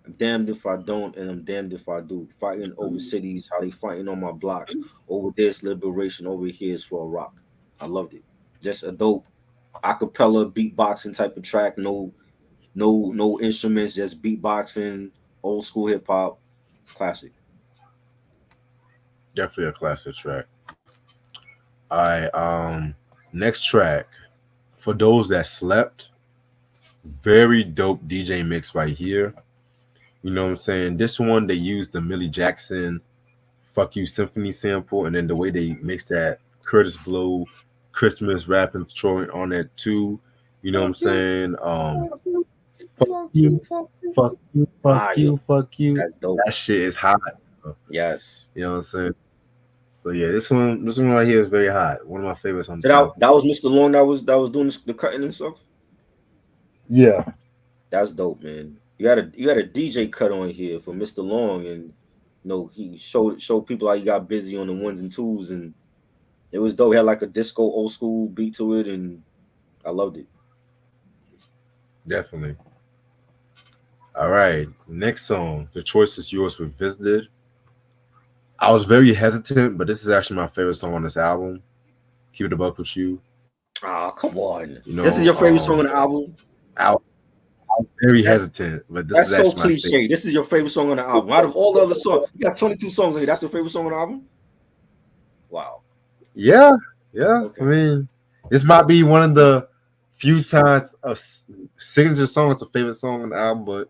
A: I'm damned if I don't, and I'm damned if I do. Fighting over cities, how they fighting on my block. Over there's liberation, over here is for a rock." I loved it. Just a dope acapella beatboxing type of track. No instruments, just beatboxing, old school hip hop, classic.
B: Definitely a classic track. All right. Next track, For Those That Slept. Very dope DJ mix right here. You know what I'm saying? This one they used the Millie Jackson "Fuck You" symphony sample, and then the way they mix that Curtis Blow Christmas rap and Troy on that too. You know what I'm saying? Fuck you, fuck you, fuck you, fuck you.
A: That's dope.
B: That shit is hot.
A: Yes.
B: You know what I'm saying? So yeah, this one right here is very hot. One of my favorites on the
A: That was Mr. Long that was doing the cutting and stuff.
B: Yeah.
A: That's dope, man. You had a DJ cut on here for Mr. Long, and He showed people how he got busy on the ones and twos, and it was dope. He had like a disco old school beat to it, and I loved it.
B: Definitely. All right. Next song. The choice is yours for Visited. I was very hesitant, but this is actually my favorite song on this album. Keep it a buck with you.
A: Ah, come on.
B: You
A: This is
B: know,
A: your favorite song on the album?
B: I was very
A: That's
B: hesitant, but this is
A: that's so
B: actually my favorite.
A: cliche. This is your favorite song on the album. Out of all the other songs, you got 22 songs on here. That's your favorite song on the album? Wow.
B: Yeah, yeah. I
A: Okay.
B: mean, this might be one of the few times a signature song it's a favorite song on the album, but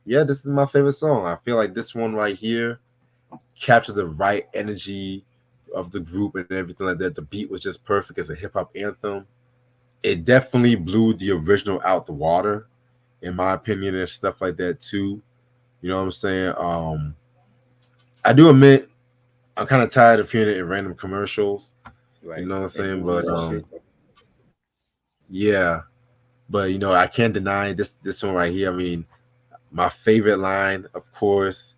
B: yeah, this is my favorite song. I feel like this one right here captured the right energy of the group and everything like that. The beat was just perfect as a hip hop anthem. It definitely blew the original out the water, in my opinion, and stuff like that too. You know what I'm saying? I do admit I'm kind of tired of hearing it in random commercials. You
A: Right.
B: know what I'm
A: And
B: saying? But
A: movies and shit.
B: yeah, but I can't deny this one right here. I mean, my favorite line, of course.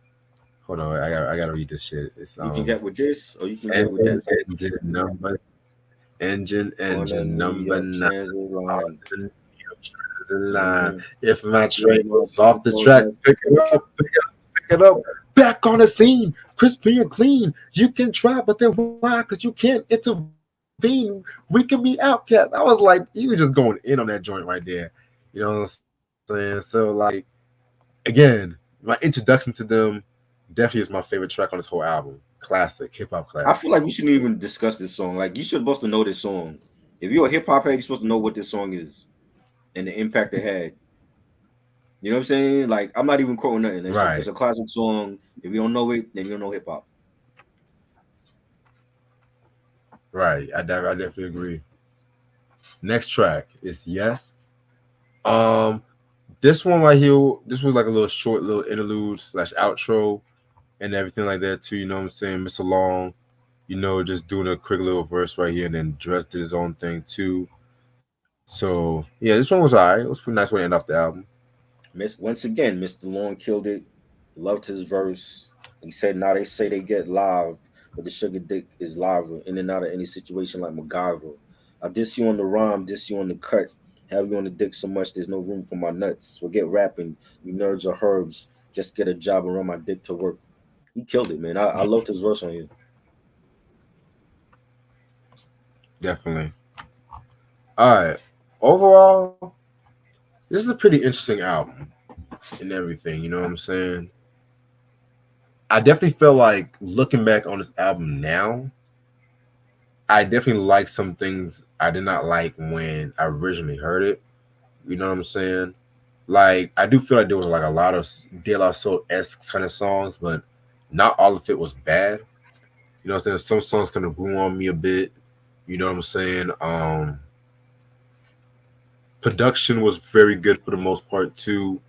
B: Hold on, I gotta read this shit. It's
A: You can get with this or you can get with
B: engine
A: that.
B: engine number
A: On the
B: engine
A: New
B: number
A: York
B: 9
A: Transit
B: on
A: line.
B: the New York Transit line.
A: Mm-hmm.
B: If my
A: Yeah,
B: train
A: my
B: goes off
A: train
B: the
A: goes
B: track,
A: up.
B: pick it up, pick it up. Back on the scene, crispy and clean. You can try, but then why? Because you can't intervene. We can be outcast. I was like, you were just going in on that joint right there. You know what I'm saying? So like, again, my introduction to them definitely is my favorite track on this whole album. Classic, hip hop
A: I
B: classic.
A: feel like we shouldn't even discuss this song. Like you should supposed to know this song. If you're a hip hop head, you're supposed to know what this song is and the impact it had. You know what I'm saying? Like I'm not even quoting nothing. It's a
B: Right,
A: classic song. If you don't know it, then you don't know hip hop.
B: right. I definitely agree. Next track is Yes. Um, this one right here, this was like a little short, little interlude slash outro and everything like that too. You know what I'm saying? Mr. Long, just doing a quick little verse right here, and then Dress did his own thing too. So yeah, this one was alright. It was a pretty nice way to end off the album.
A: Once again, Mr. Long killed it. Loved his verse. He said, "Now they say they get live, but the sugar dick is lava, in and out of any situation like MacGyver. I diss you on the rhyme, diss you on the cut. Have you on the dick so much there's no room for my nuts. Forget rapping, you nerds are herbs. Just get a job and run my dick to work." He killed it, man. I loved his verse on here.
B: Definitely. All right. Overall, this is a pretty interesting album and everything. You know what I'm saying? I definitely feel like looking back on this album now, I definitely like some things I did not like when I originally heard it. You know what I'm saying? Like I do feel like there was like a lot of De La Soul esque kind of songs, but not all of it was bad. You know what I'm saying? Some songs kind of grew on me a bit. You know what I'm saying? Production was very good for the most part too.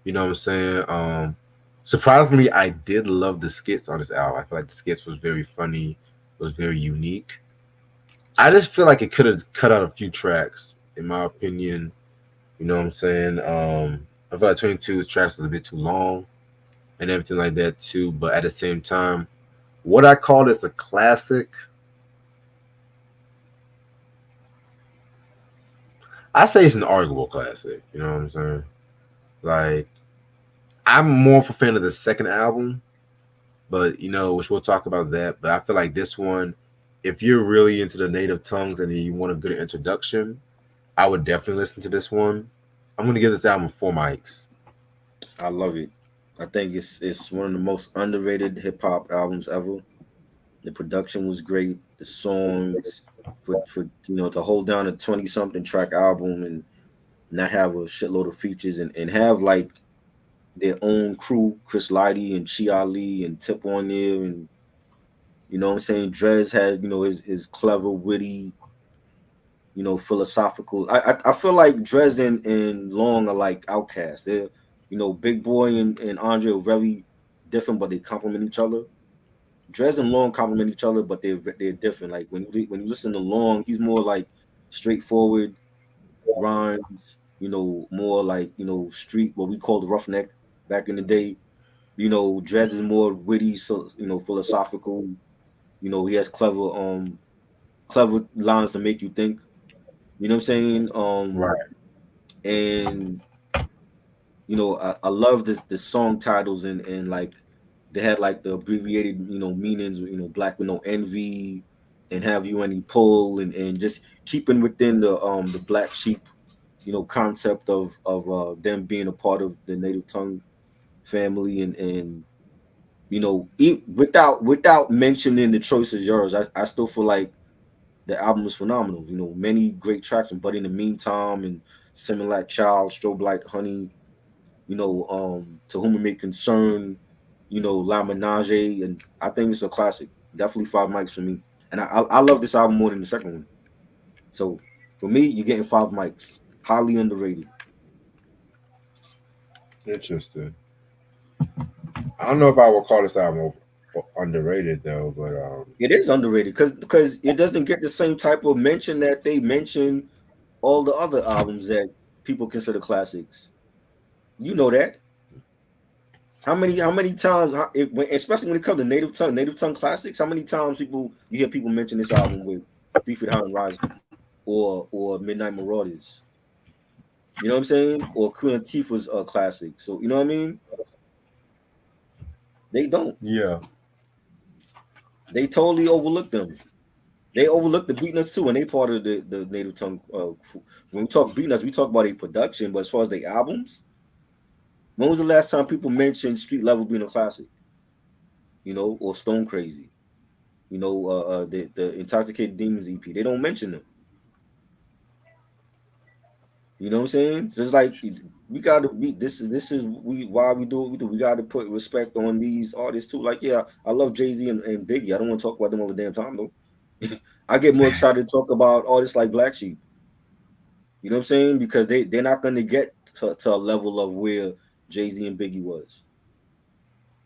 B: You know what I'm saying? Surprisingly, I did love the skits on this album. I feel like the skits was very funny, was very unique. I just feel like it could have cut out a few tracks, in my opinion. You know what I'm saying? I feel like 22's tracks was a bit too long and everything like that too. But at the same time, what I call this a classic, I say it's an arguable classic. You know what I'm saying? Like I'm more of a fan of the second album, but which we'll talk about that. But I feel like this one, if you're really into the native tongues and you want a good introduction, I would definitely listen to this one. I'm gonna give this album 4 mics.
A: I love it. I think it's one of the most underrated hip hop albums ever. The production was great. The songs for to hold down a 20 something track album and not have a shitload of features and have like their own crew, Chris Lighty and Chi Ali and Tip on there, and you know what I'm saying. Drez had his clever, witty, philosophical. I feel like Drez and Long are like outcasts. They're Big Boy and Andre are very different, but they complement each other. Drez and Long complement each other, but they're different. Like when you listen to Long, he's more like straightforward rhymes. More like street what we called roughneck back in the day. Dreads is more witty, so philosophical. He has clever lines to make you think. You know what I'm saying?
B: Right.
A: And I love the song titles, and like they had like the abbreviated meanings, black with no envy, and have you any pull, and just keeping within the black sheep concept of them being a part of the native tongue family, and without mentioning the choice is yours. I still feel like the album is phenomenal. Many great tracks, but in the meantime, and Similac Child, Strobe Light Honey, To Whom It May Concern, La Menage, and I think it's a classic. Definitely five mics for me. And I love this album more than the second one. So for me, you're getting five mics. Highly underrated.
B: Interesting. I don't know if I would call this album underrated though, but
A: It is underrated because it doesn't get the same type of mention that they mention all the other albums that people consider classics. You know that. How many times, especially when it comes to native tongue classics, how many times you hear people mention this album with Thief of the High Rising or Midnight Marauders? You know what I'm saying? Or Queen Latifah's classic. So you know what I mean? They don't.
B: yeah,
A: They totally overlook them. They overlook the beatnuts too, and they part of the native tongue. When we talk beatnuts, we talk about a production, but as far as the albums, when was the last time people mentioned Street Level being a classic? Or Stone Crazy? The Intoxicated Demons EP. They don't mention them. You know what I'm saying? So it's like we gotta be this is why we do what we do. We gotta put respect on these artists too. Like, yeah, I love Jay-Z and Biggie. I don't want to talk about them all the damn time though. I get more excited to talk about artists like Black Sheep. You know what I'm saying? Because they're not gonna get to a level of where Jay-Z and Biggie was.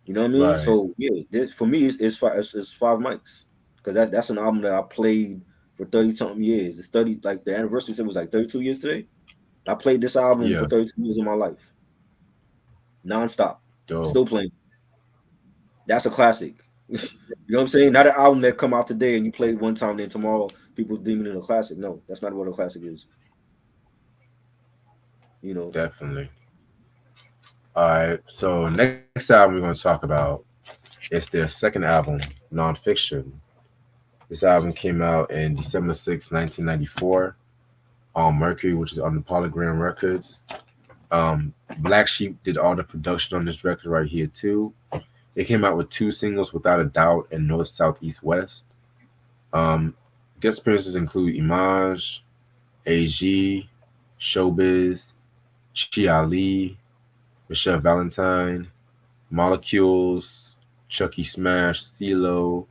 A: You know what I mean?
B: right.
A: So yeah, for me it's five mics. Because that's an album that I played for 30 something years. It's 30, like the anniversary was like 32 years today. I played this album for
B: Yeah,
A: 32 years of my life, nonstop,
B: dope.
A: still playing. That's a classic. You know what I'm saying? Not an album that come out today and you play it one time, then tomorrow people deem it a classic. No, that's not what a classic is. You know,
B: Definitely. All right. So next album we're going to talk about is their second album, Nonfiction. This album came out in December 6, 1994 on Mercury, which is on the Polygram Records. Black Sheep did all the production on this record right here too. They came out with two singles, Without a Doubt and North, South, East, West. Um, Guest appearances include Imaj, AG, Showbiz, Chia Lee, Michelle Valentine, Molecules, Chucky Smash, CeeLo.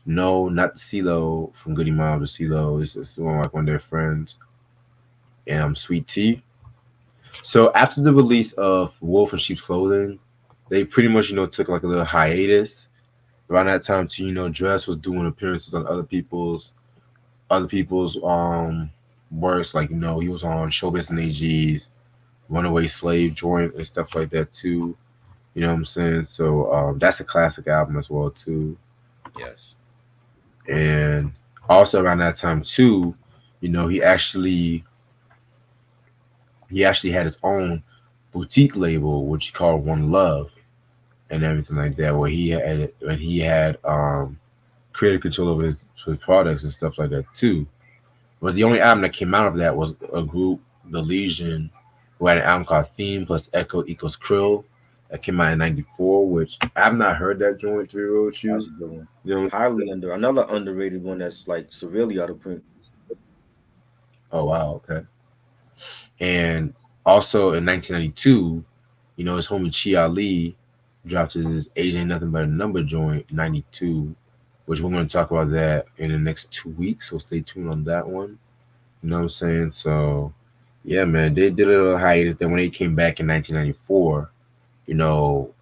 B: No, not CeeLo from Goody Mob. CeeLo is one of their friends. And Sweet Tea. So after the release of Wolf and Sheep's Clothing, they pretty much took like a little hiatus. Around that time too, Dress was doing appearances on other people's works. Like he was on Showbiz and AG's Runaway Slave joint and stuff like that too. You know what I'm saying? So that's a classic album as well too.
A: yes.
B: And also around that time too, he actually had his own boutique label, which he called One Love and everything like that, where he had creative control over his products and stuff like that too. But the only album that came out of that was a group, The Legion, who had an album called Theme plus Echo equals Krill that came out in '94, which I've not heard that joint to be real with
A: That's
B: you.
A: a good one.
B: You know,
A: Highly another underrated one that's like severely out of print.
B: oh wow, okay. And also in 1992, his homie Chia Lee dropped his Age Ain't Nothing But a Number joint in '92, which we're going to talk about that in the next 2 weeks. So stay tuned on that one. You know what I'm saying? So yeah, man, they did a little hiatus. Then when they came back in 1994, you know,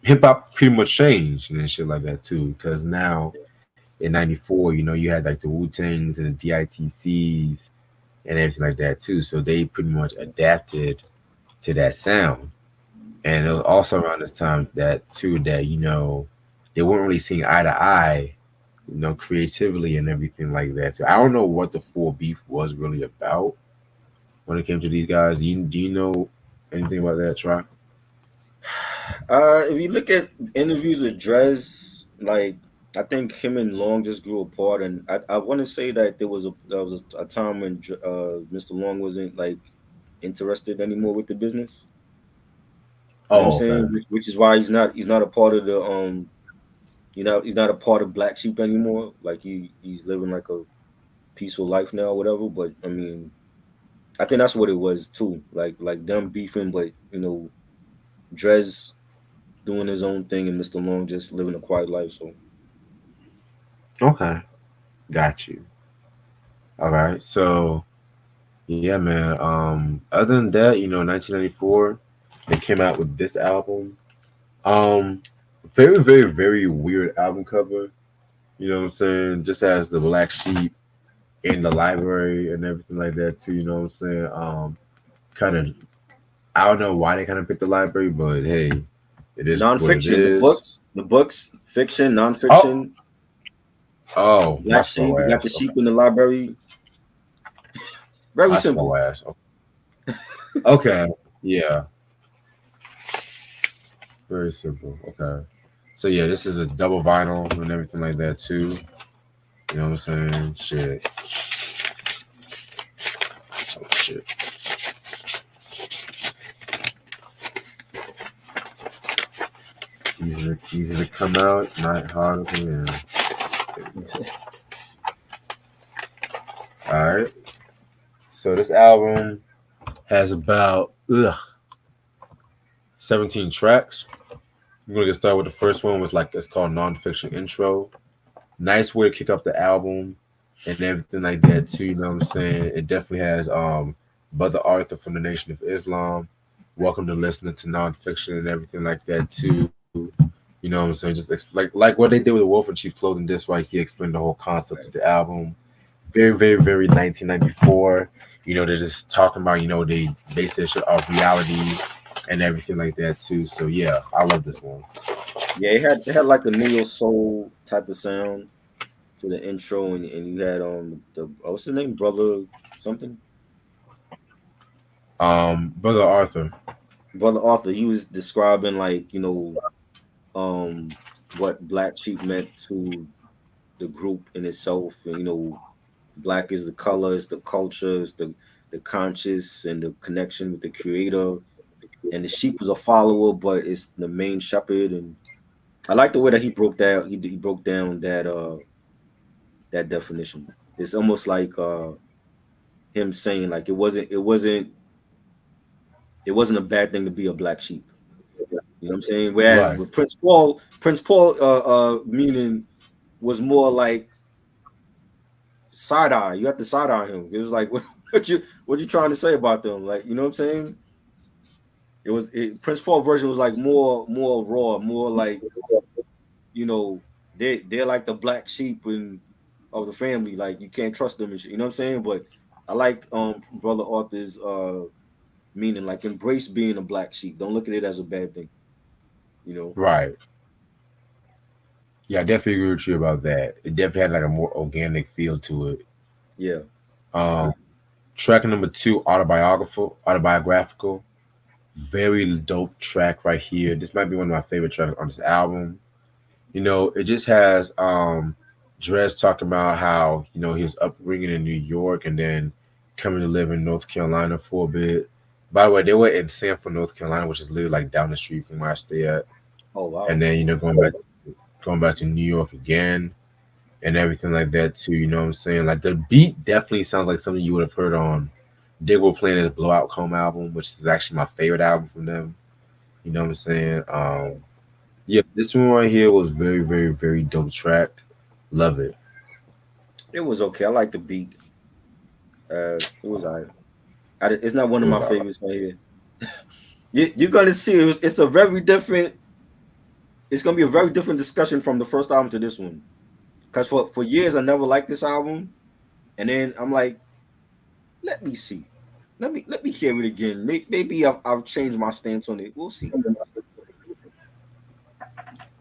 B: hip hop pretty much changed and shit like that too. Because now in '94, you had like the Wu Tangs and the DITCs and everything like that too. So they pretty much adapted to that sound. And it was also around this time that too that they weren't really seeing eye to eye, creatively and everything like that. So I don't know what the full beef was really about when it came to these guys. Do you know anything about that, Try?
A: If you look at interviews with Drez, like I think him and Long just grew apart, and I want to say that there was a time when Mr. Long wasn't like interested anymore with the business. You know what I'm
B: Oh,
A: saying?
B: okay.
A: Which is why he's not a part of the he's not a part of Black Sheep anymore. Like he's living like a peaceful life now, or whatever. But I mean, I think that's what it was too. Like them beefing, but Drez doing his own thing and Mr. Long just living a quiet life. So
B: Okay. Got you. All right. So yeah, man. Other than that, 1994, they came out with this album. Um, very, very, very weird album cover. You know what I'm saying? Just as the black sheep in the library and everything like that too. You know what I'm saying? Kind of. I don't know why they kind of picked the library, but hey, it is what it
A: nonfiction,
B: is.
A: the books, fiction,
B: Oh,
A: nonfiction,
B: oh, my
A: Black Sheep.
B: slow
A: You got the
B: ass.
A: sheep in the library. Very
B: My slow
A: simple.
B: ass. Okay. Yeah. Very simple. Okay. So yeah, this is a double vinyl and everything like that too. You know what I'm saying? Shit. Oh shit. Easy to come out, not hard to come in. There we go. All right. So this album has about 17 tracks. I'm gonna get started with the first one, with like it's called Nonfiction Intro. Nice way to kick off the album and everything like that too. You know what I'm saying? It definitely has Brother Arthur from the Nation of Islam. Welcome to listening to nonfiction and everything like that too. You know what I'm saying? Just like what they did with the Wolf and Chief Clothing This right. He explained the whole concept of the album. Very, very, very 1994. They're just talking about, they based their shit off reality and everything like that too. So yeah, I love this one.
A: Yeah, it had like a neo soul type of sound to the intro, and you had the what's his name, brother something,
B: Brother Arthur.
A: brother Arthur. He was describing like um what Black Sheep meant to the group in itself, and black is the color, it's the culture, it's the conscious and the connection with the creator, and the sheep was a follower, but it's the main shepherd. And I like the way that he broke that he broke down that definition. It's almost like him saying like it wasn't a bad thing to be a black sheep. You know what I'm saying? Whereas
B: Right.
A: with Prince Paul meaning was more like side eye. You have to side eye him. It was like what you trying to say about them? Like, you know what I'm saying? Prince Paul version was like more raw, more like, you know, they're like the black sheep and of the family. Like you can't trust them and shit. You know what I'm saying? But I like brother Arthur's meaning, like embrace being a black sheep. Don't look at it as a bad thing. You know?
B: Right. Yeah, I definitely agree with you about that. It definitely had like a more organic feel to it.
A: Yeah.
B: Um, Track number two, autobiographical. Very dope track right here. This might be one of my favorite tracks on this album. It just has Dress talking about how, he was upbringing in New York and then coming to live in North Carolina for a bit. By the way, they were in Sanford, North Carolina, which is literally like down the street from where I stay at.
A: Oh
B: And
A: wow.
B: then, going back to New York again and everything like that too. You know what I'm saying? Like the beat definitely sounds like something you would have heard on Diggle playing his Blowout Comb album, which is actually my favorite album from them. You know what I'm saying? Yeah, this one right here was very, very, very dope track. Love it.
A: It was okay. I like the beat. It was alright. It's not one
B: It
A: of
B: was
A: my
B: all right.
A: favorites right here. You're gonna see it's a very different. It's gonna be a very different discussion from the first album to this one. Cause for years I never liked this album, and then I'm like, let me see. let me hear it again. Maybe I've changed my stance on it. We'll see.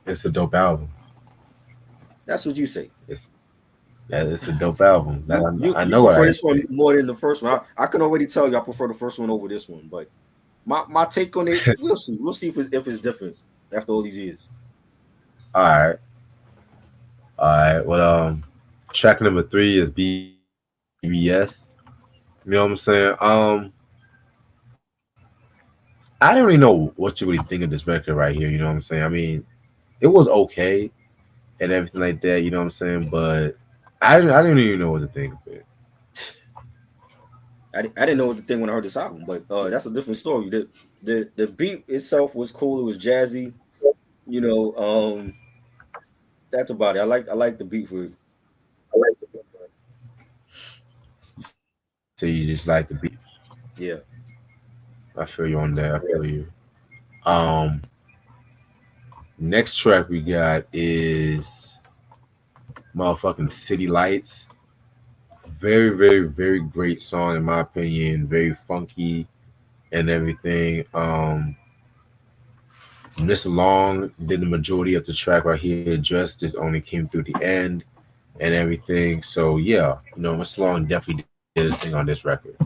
B: It's a dope album.
A: That's what you say.
B: It's it's a dope album.
A: You
B: I
A: you
B: know
A: prefer
B: I
A: this one more than the first one. I can already tell you I prefer the first one over this one. But my take on it, we'll see. We'll see if it's different after all these years.
B: All right, all right. Well, track number three is BBS. You know what I'm saying? I don't really know what you really think of this record right here. You know what I'm saying? I mean, it was okay and everything like that. You know what I'm saying? But I didn't even know what to think of it.
A: I didn't know what to think when I heard this album, but that's a different story. The beat itself was cool. It was jazzy. You know, that's about it. I like the beat for it.
B: So you just like the beat.
A: Yeah,
B: I feel you on that. I feel you. Um, Next track we got is motherfucking City Lights. Very, very, very great song in my opinion. Very funky and everything. Mr. Long did the majority of the track right here. Just only came through the end and everything. So yeah, Mr. Long definitely did his thing on this record.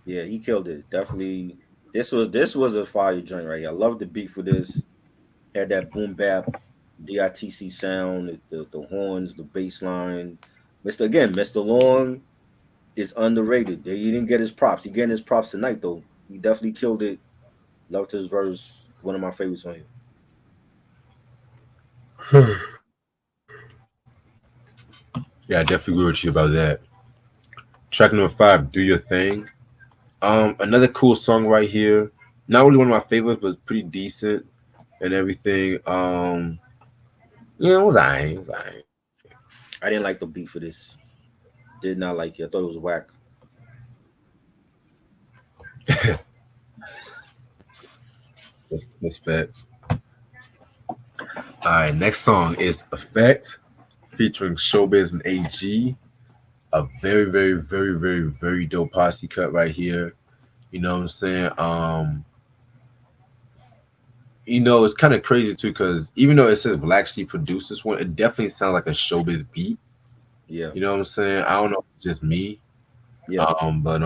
A: yeah, he killed it. Definitely. This was a fire joint right here. I love the beat for this. Had that boom bap, DITC sound, the horns, the bass line. Mr. Long is underrated. He didn't get his props. He getting his props tonight though. He definitely killed it. Loved his verse. One of my favorites on here.
B: Yeah, I definitely agree with you about that. Track number five, Do Your Thing. Another cool song right here. Not really one of my favorites, but pretty decent and everything. Yeah, it was alright. It was alright.
A: I didn't like the beat for this. Did not like it. I thought it was whack.
B: Respect. All right, next song is Effect featuring Showbiz and AG. A very, very, very, very, very dope posse cut right here. You know what I'm saying? It's kind of crazy too because even though it says Black Sheep produced this one, it definitely sounds like a Showbiz beat.
A: Yeah,
B: You know what I'm saying? I don't know if it's just me.
A: yeah.
B: But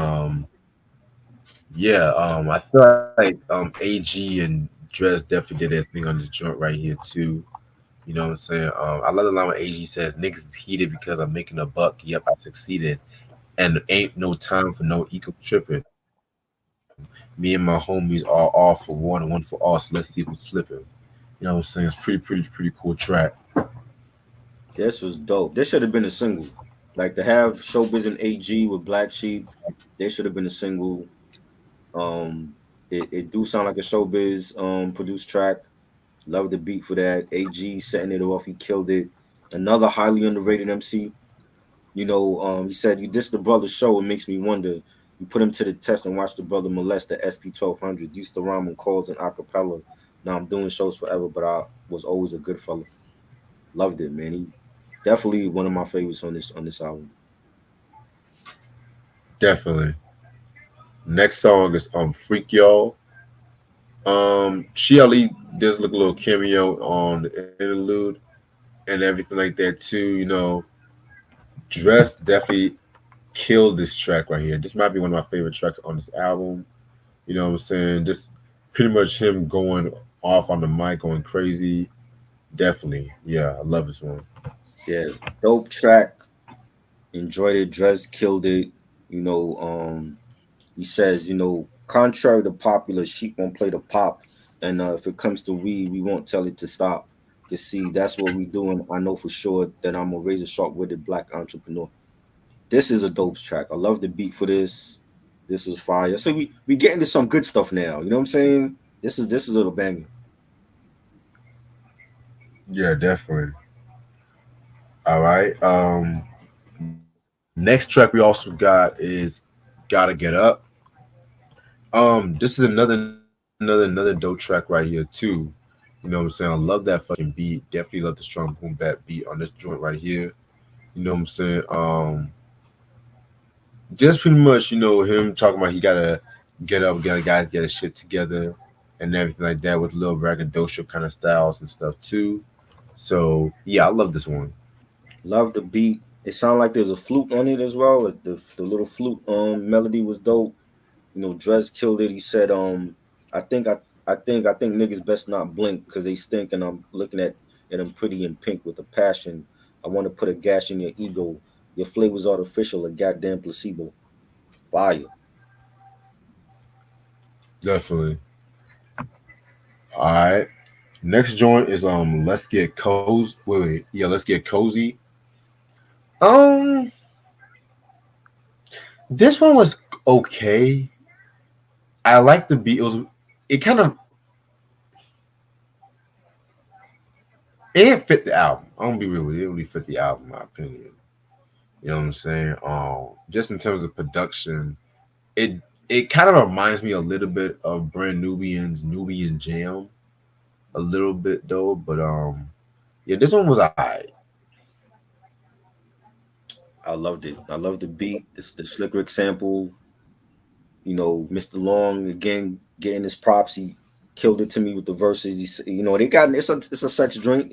B: yeah, I feel like AG and Dress definitely did their thing on this joint right here too. You know what I'm saying? I love the line where AG says, "Niggas is heated because I'm making a buck. Yep, I succeeded, and ain't no time for no eco tripping. Me and my homies are all for one and one for all. So let's see who's flipping." You know what I'm saying? It's pretty cool track.
A: This was dope. This should have been a single. Like to have Showbiz and AG with Black Sheep, they should have been a single. It do sound like a Showbiz produced track. Love the beat for that. AG setting it off. He killed it. Another highly underrated MC. He said you dissed the brother show. It makes me wonder. You put him to the test and watch the brother molest the SP 1200. Used to rhyme on calls and acapella. Now I'm doing shows forever, but I was always a good fella. Loved it, man. He definitely one of my favorites on this album.
B: Definitely. Next song is Freak Y'all. She Ali does look a little cameo on the interlude and everything like that too. Dress definitely killed this track right here. This might be one of my favorite tracks on this album. You know what I'm saying? Just pretty much him going off on the mic, going crazy. Definitely. Yeah, I love this one.
A: Yeah, dope track. Enjoyed it. Dress killed it. You know, he says, contrary to popular, sheep won't play the pop, and if it comes to weed, we won't tell it to stop. You see, that's what we doing. I know for sure that I'm a razor sharp witted black entrepreneur. This is a dope track. I love the beat for this. This was fire. So we get into some good stuff now. You know what I'm saying? This is a little banger.
B: Yeah, definitely. All right. Next track we also got is Gotta Get Up. This is another dope track right here too. You know what I'm saying? I love that fucking beat. Definitely love the strong boom bap beat on this joint right here. You know what I'm saying? just pretty much, him talking about he gotta get up, gotta guys get his shit together and everything like that with little braggadocio kind of styles and stuff too. So yeah, I love this one.
A: Love the beat. It sounded like there's a flute on it as well. The little flute melody was dope. Drez killed it. He said, I think I think niggas best not blink because they stink, and I'm looking at them pretty in pink with a passion. I want to put a gash in your ego. Your flavor's artificial, a goddamn placebo. Fire.
B: Definitely. All right. Next joint is Let's Get Cozy. Wait. Yeah, Let's Get Cozy. Um this one was okay. I like the beat. It kind of it didn't fit the album. I'm gonna be real with you. It didn't really fit the album, in my opinion. You know what I'm saying? Just in terms of production, it it kind of reminds me a little bit of Brand Nubian's Nubian Jam, a little bit though. But yeah, this one was alright.
A: I loved it. I loved the beat. The Slick Rick sample. Mr. Long again getting his props. He killed it to me with the verses. They got it's a sex joint.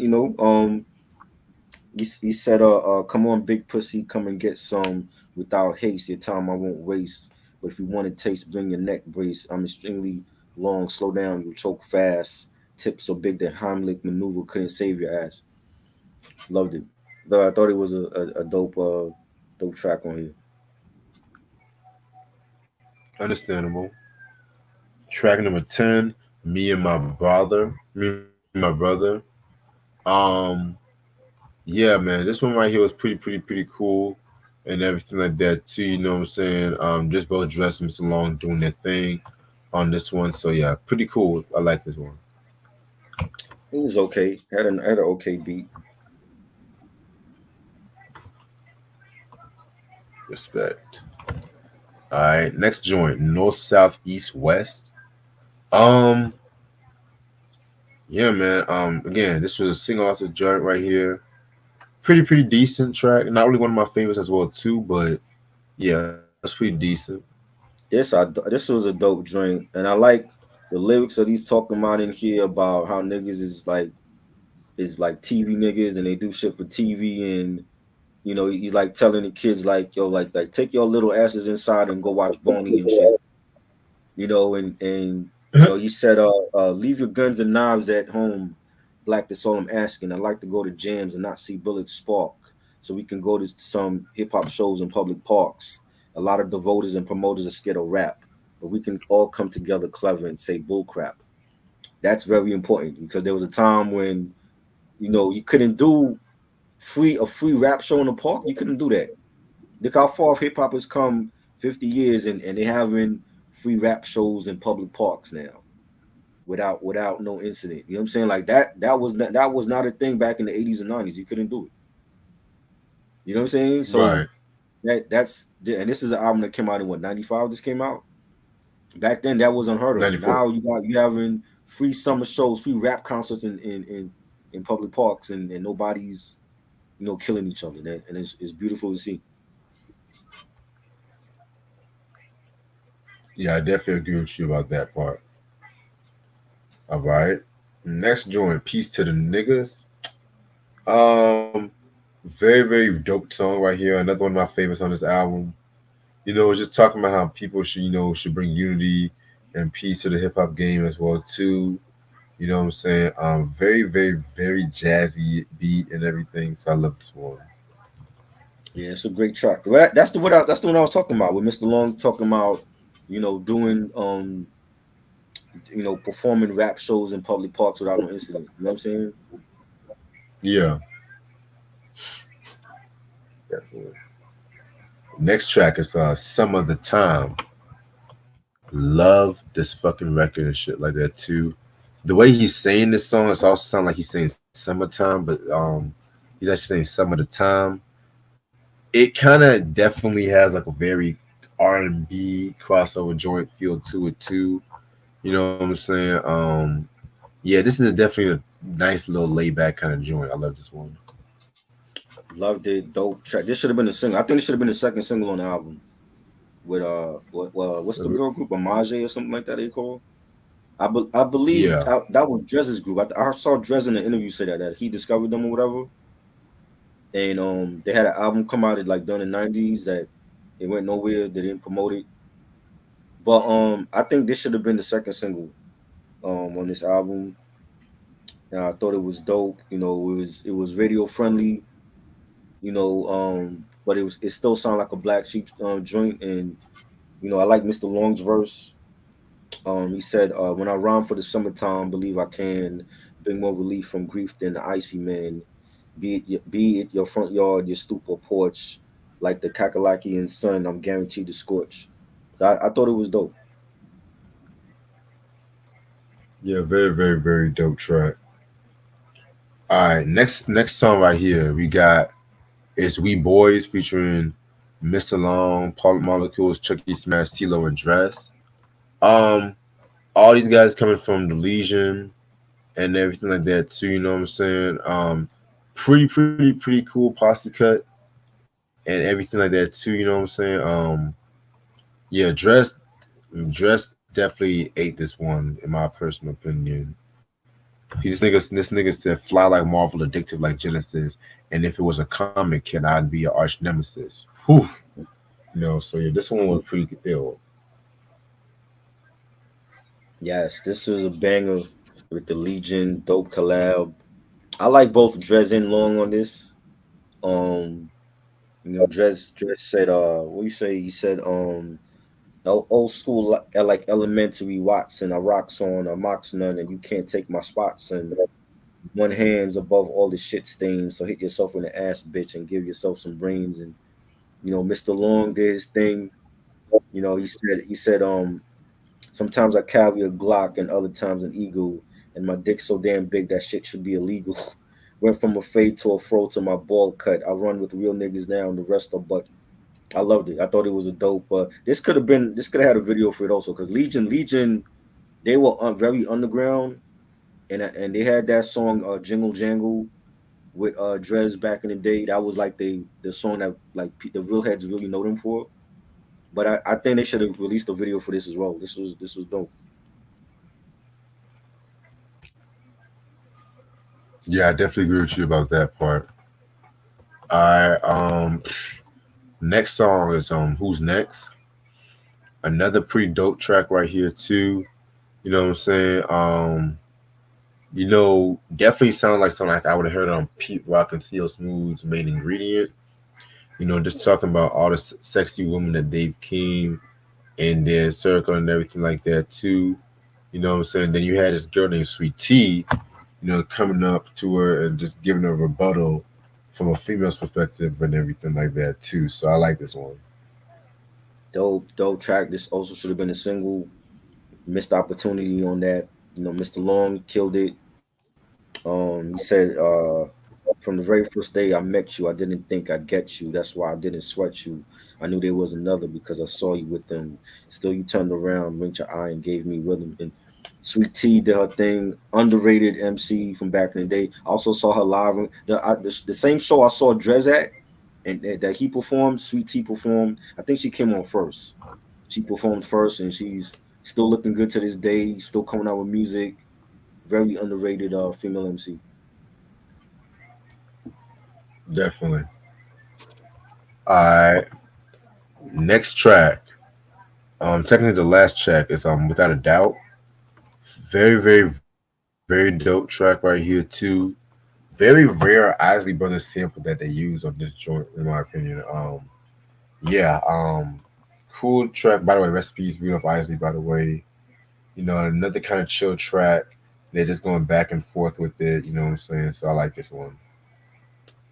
A: He said, come on, big pussy, come and get some without haste. Your time I won't waste. But if you want to taste, bring your neck brace. I'm extremely long. Slow down, you'll choke fast. Tip so big that Heimlich maneuver couldn't save your ass. Loved it. But I thought it was a dope track on here.
B: Understandable. Track number 10, Me and My Brother. Me and My Brother. Um, yeah, man, this one right here was pretty cool and everything like that too. You know what I'm saying? Just both Dress and Mr. Long doing their thing on this one. So yeah, pretty cool. I like this one.
A: It was okay. Had an okay beat.
B: Respect. All right, next joint, North, South, East, West. Um, yeah, man. Again, this was a single out the joint right here. Pretty decent track. Not really one of my favorites as well too, but yeah, it's pretty decent.
A: This was a dope joint, and I like the lyrics that he's talking about in here about how niggas is like TV niggas and they do shit for TV, and he's like telling the kids like, yo, like take your little asses inside and go watch Boney and shit. And he said, leave your guns and knives at home. Black, that's all I'm asking. I like to go to jams and not see bullets spark. So we can go to some hip hop shows in public parks. A lot of devoters and promoters are scared of rap, but we can all come together clever and say bull crap. That's very important because there was a time when you couldn't do free rap show in the park. You couldn't do that. Look how far hip hop has come 50 years, and they having free rap shows in public parks now without no incident. You know what I'm saying? Like that was not a thing back in the 80s and 90s. You couldn't do it. You know what I'm saying? So
B: Right.
A: and this is an album that came out in what, 95 this came out? Back then that was unheard of.
B: 94.
A: Now you having free summer shows, free rap concerts in public parks, and nobody's killing each other. And it's beautiful to see.
B: Yeah, I definitely agree with you about that part. All right. Next joint, Peace to the Niggas. Um, very dope song right here. Another one of my favorites on this album. It's just talking about how people should bring unity and peace to the hip hop game as well too. You know what I'm saying? Very jazzy beat and everything. So I love this one.
A: Yeah, it's a great track. That's the one I was talking about with Mr. Long talking about, doing performing rap shows in public parks without no incident. You know what I'm saying?
B: Yeah, definitely. Next track is Some of the Time. Love this fucking record and shit like that too. The way he's saying this song, it's also sound like he's saying summertime, but he's actually saying some of the time. It kind of definitely has like a very R&B crossover joint feel to it too. You know what I'm saying? Yeah, this is definitely a nice little laid back kind of joint. I love this one.
A: Loved it. Dope track. This should have been a single. I think this should have been the second single on the album. with what's the girl group, Amaje or something like that they call. I believe
B: Yeah,
A: that was Drez's group. I saw Drez in the interview say that he discovered them or whatever, and they had an album come out like during the 90s that it went nowhere. They didn't promote it, but I think this should have been the second single on this album. And I thought it was dope. It was radio friendly. But it still sounded like a Black Sheep joint, and I like Mr. Long's verse. He said, "When I rhyme for the summertime, believe I can bring more relief from grief than the icy man. Be it your front yard, your stoop or porch, like the Kakalaki and sun, I'm guaranteed to scorch." So I thought it was dope.
B: yeah, very, very, very dope track. All right, next song right here we got is "We Boys" featuring Mr. Long, Paul Molecules, Chucky Smash, CeeLo, and Dress. Um, all these guys coming from the Legion and everything like that too. You know what I'm saying? Pretty cool posse cut and everything like that too. You know what I'm saying? Yeah, Dress definitely ate this one in my personal opinion. This nigga said fly like Marvel, addictive like Genesis, and if it was a comic kid, I'd be your arch nemesis. Whew. So yeah, this one was pretty ill.
A: Yes, this was a banger with the Legion, dope collab. I like both Drez and Long on this. Um, Drez said, what you say? He said, old school like elementary Watson. I rocks on, I mocks none, and you can't take my spots. And one hand's above all the shit stains, so hit yourself in the ass, bitch, and give yourself some brains. And Mr. Long did his thing. He said, sometimes I carry a Glock and other times an eagle, and my dick's so damn big that shit should be illegal. Went from a fade to a fro to my ball cut. I run with real niggas now, and the rest are but. I loved it. I thought it was a dope. This could have had a video for it also because Legion, they were very underground, and they had that song Jingle Jangle with Drez back in the day. That was like the song that like the real heads really know them for. But I think they should have released a video for this as well. This was dope.
B: Yeah, I definitely agree with you about that part. I next song is Who's Next? Another pretty dope track right here too. You know what I'm saying? Definitely sound like something like I would have heard on Pete Rock and CL Smooth's Main Ingredient. Just talking about all the sexy women that Dave came in their circle and everything like that too. You know what I'm saying? Then you had this girl named Sweet Tea, coming up to her and just giving her a rebuttal from a female's perspective and everything like that too. So I like this one.
A: Dope track. This also should have been a single. Missed opportunity on that. Mr. Long killed it. He said, from the very first day I met you, I didn't think I'd get you. That's why I didn't sweat you. I knew there was another because I saw you with them. Still, you turned around, winked your eye, and gave me rhythm. And Sweet Tea did her thing. Underrated MC from back in the day. I also saw her live. The same show I saw Drez at, and that he performed. Sweet Tea performed. I think she came on first. She performed first, and she's still looking good to this day. Still coming out with music. Very underrated female MC.
B: Definitely. All right. Next track. Technically the last track is Without a Doubt. Very, very, very dope track right here too. Very rare Isley Brothers sample that they use on this joint, in my opinion. Yeah, cool track. By the way, recipes Rudolph Isley. By the way, another kind of chill track. They're just going back and forth with it. You know what I'm saying? So I like this one.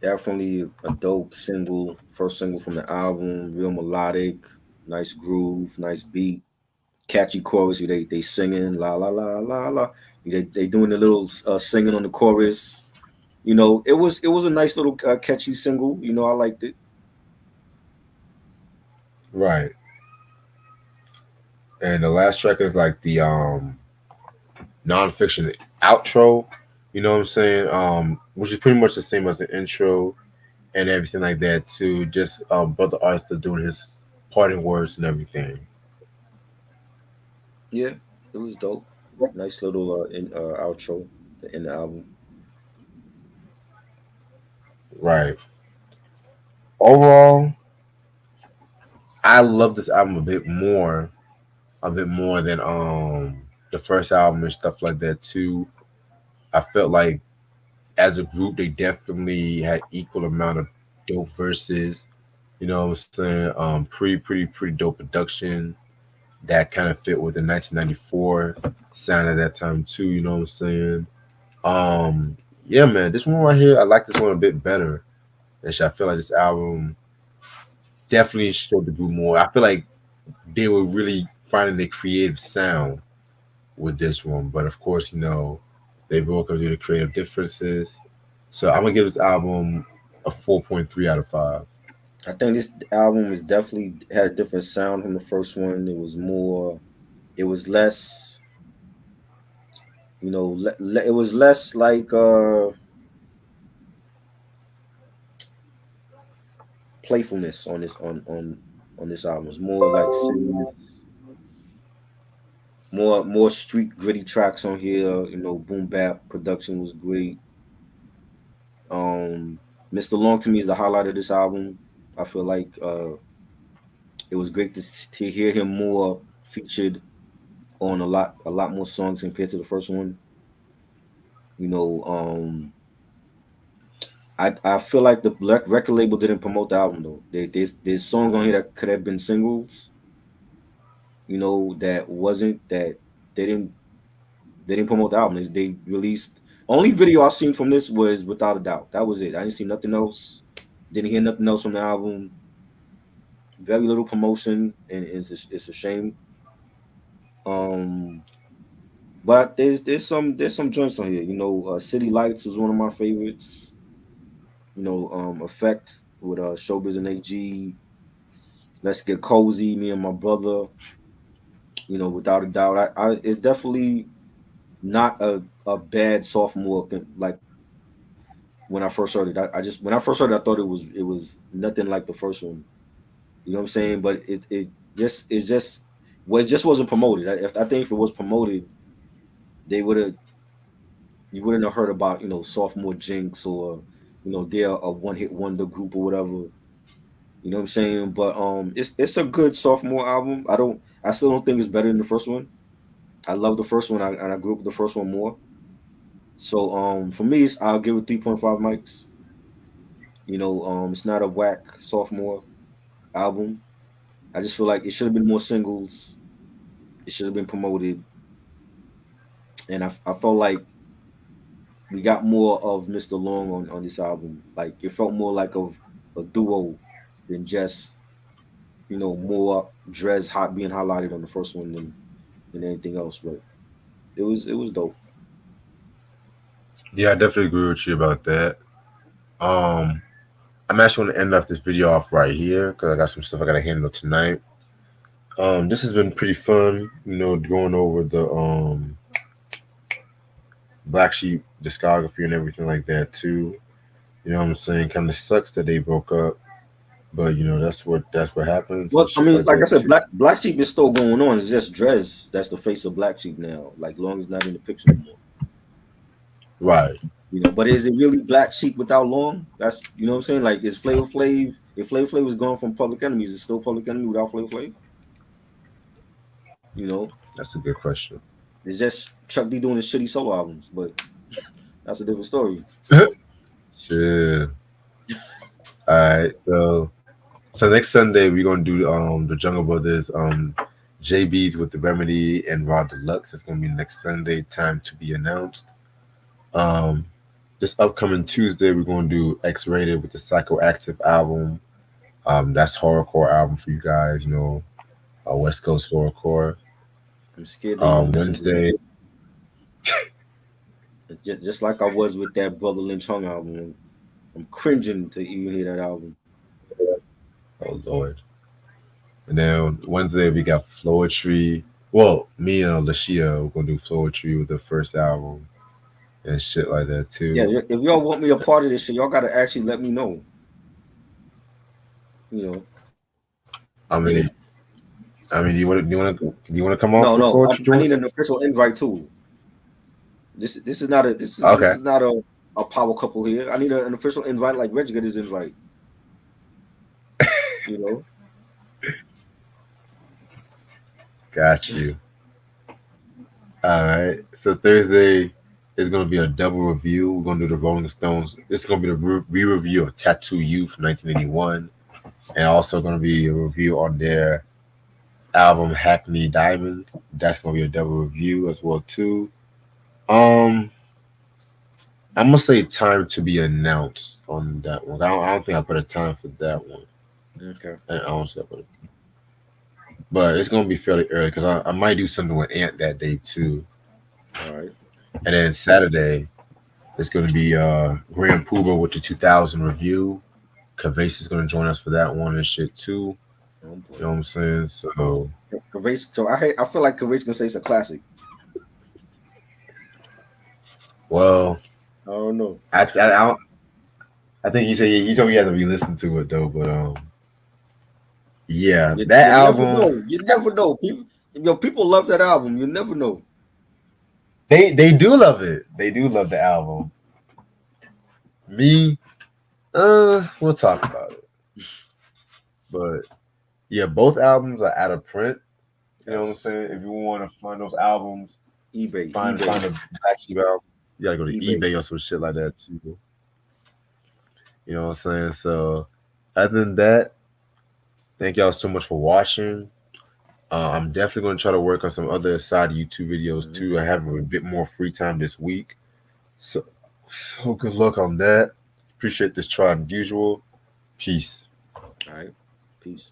A: Definitely a dope single, first single from the album. Real melodic, nice groove, nice beat, catchy chorus. They singing la la la la la. They doing the little singing on the chorus. It was a nice little catchy single. I liked it.
B: Right. And the last track is like the nonfiction outro. You know what I'm saying? Which is pretty much the same as the intro and everything like that too. Just brother Arthur doing his parting words and everything.
A: Yeah, it was dope. Nice little outro to end the album.
B: Right. Overall, I love this album a bit more than the first album and stuff like that too. I felt like as a group they definitely had equal amount of dope verses. You know what I'm saying? Pretty dope production that kind of fit with the 1994 sound at that time too. You know what I'm saying? Um, yeah, man, this one right here, I like this one a bit better. And shit, I feel like this album definitely showed the group more. I feel like they were really finding their creative sound with this one, but of course, they broke up due to creative differences. So I'm gonna give this album a 4.3 out of 5.
A: I think this album is definitely had a different sound from the first one. It was more. It was less. It was less like playfulness on this album. It's more like serious, more street gritty tracks on here. Boom bap production was great. Um, Mr. Long to me is the highlight of this album. I feel like it was great to hear him more featured on a lot more songs compared to the first one. You know, I feel like the record label didn't promote the album though. There's songs on here that could have been singles. That wasn't that they didn't they didn't promote the album. They released only video I seen from this was Without a Doubt. That was it. I didn't see nothing else. Didn't hear nothing else from the album. Very little promotion, and it's a shame. Um, but there's some joints on here. City Lights was one of my favorites. Effect with Showbiz and AG. Let's Get Cozy, me and my brother. Without a doubt, it's definitely not a bad sophomore like when I first heard it. I just when I first heard it, I thought it was nothing like the first one. You know what I'm saying? But it just wasn't promoted. I think if it was promoted, they would have you wouldn't have heard about sophomore Jinx or they're a one hit wonder group or whatever. You know what I'm saying? But it's a good sophomore album. I still don't think it's better than the first one. I love the first one, and I grew up with the first one more. So for me, I'll give it 3.5 mics. It's not a whack sophomore album. I just feel like it should have been more singles. It should have been promoted, and I felt like we got more of Mr. Long on this album. Like it felt more like of a duo than just more Drez hot being highlighted on the first one than anything else. But it was dope.
B: Yeah, I definitely agree with you about that. Um, I'm actually gonna end off this video off right here because I got some stuff I gotta handle tonight. This has been pretty fun, going over the Black Sheep discography and everything like that too. You know what I'm saying? Kind of sucks that they broke up, but that's what happens and
A: Well, I
B: shit
A: mean,
B: like
A: like I
B: that
A: said,
B: too.
A: Black Sheep is still going on. It's just Drez that's the face of Black Sheep now. Like Long is not in the picture anymore.
B: Right.
A: But is it really Black Sheep without Long? That's what I'm saying. Like, is Flavor Flav? If Flavor Flav was gone from Public Enemy, is it still Public Enemy without Flavor Flav? You know,
B: That's a good question.
A: it's just Chuck D doing his shitty solo albums, but that's a different story.
B: Sure. All right. So next Sunday we're gonna do the Jungle Brothers JB's with the Remedy and Raw Deluxe. It's gonna be next Sunday. Time to be announced. Um, this upcoming Tuesday we're gonna do X Rated with the Psychoactive album. That's horrorcore album for you guys. West Coast horrorcore.
A: I'm scared to even listen to
B: Wednesday.
A: that. Just like I was with that Brother Lynch Hung album. I'm cringing to even hear that album.
B: Oh Lord. And then Wednesday we got Floetry. Well, me and Lashia we're gonna do Floetry with the first album and shit like that
A: Yeah,
B: too.
A: if y'all want me a part of this shit, y'all gotta actually let me know. You know,
B: I mean, do you want to come off
A: No,
B: the
A: no.
B: poetry
A: I
B: joint?
A: need an official invite too. This is not a this
B: Okay,
A: is not a power couple here. I need an official invite like Reggie got his invite. You know.
B: got you. All right. So Thursday is going to be a double review. We're going to do the Rolling Stones. This is going to be the re-review of Tattoo You from 1981, and also going to be a review on their album Hackney Diamonds. That's going to be a double review as well too. Um, I'm gonna say time to be announced on that one. I don't think I put a time for that one.
A: Okay.
B: I don't say I put it, but it's gonna be fairly early because I might do something with Ant that day too.
A: All right.
B: And then Saturday it's gonna be Grand Pooba with the 2000 review. Kavase is gonna join us for that one and shit too.
A: Oh
B: You
A: boy.
B: know what I'm saying? So
A: I feel like Kavase can say it's a classic.
B: well,
A: I don't know.
B: I think he told me he had to re-listen to it though, but yeah,
A: You,
B: that
A: you never
B: album
A: know. You never know. People love that album. You never know.
B: they do love it. They do love the album. Me, we'll talk about it. But yeah, both albums are out of print. You know what I'm
A: Yes.
B: saying? If you want to find those albums, find
A: eBay,
B: a Black Sheep album. You gotta go to
A: eBay.
B: eBay or some shit like that too. You know what I'm saying? So other than that, thank y'all so much for watching. I'm definitely gonna try to work on some other side YouTube videos
A: Mhm.
B: too. I have a bit more free time this week. So good luck on that. Appreciate this try as usual. Peace.
A: All right. Peace.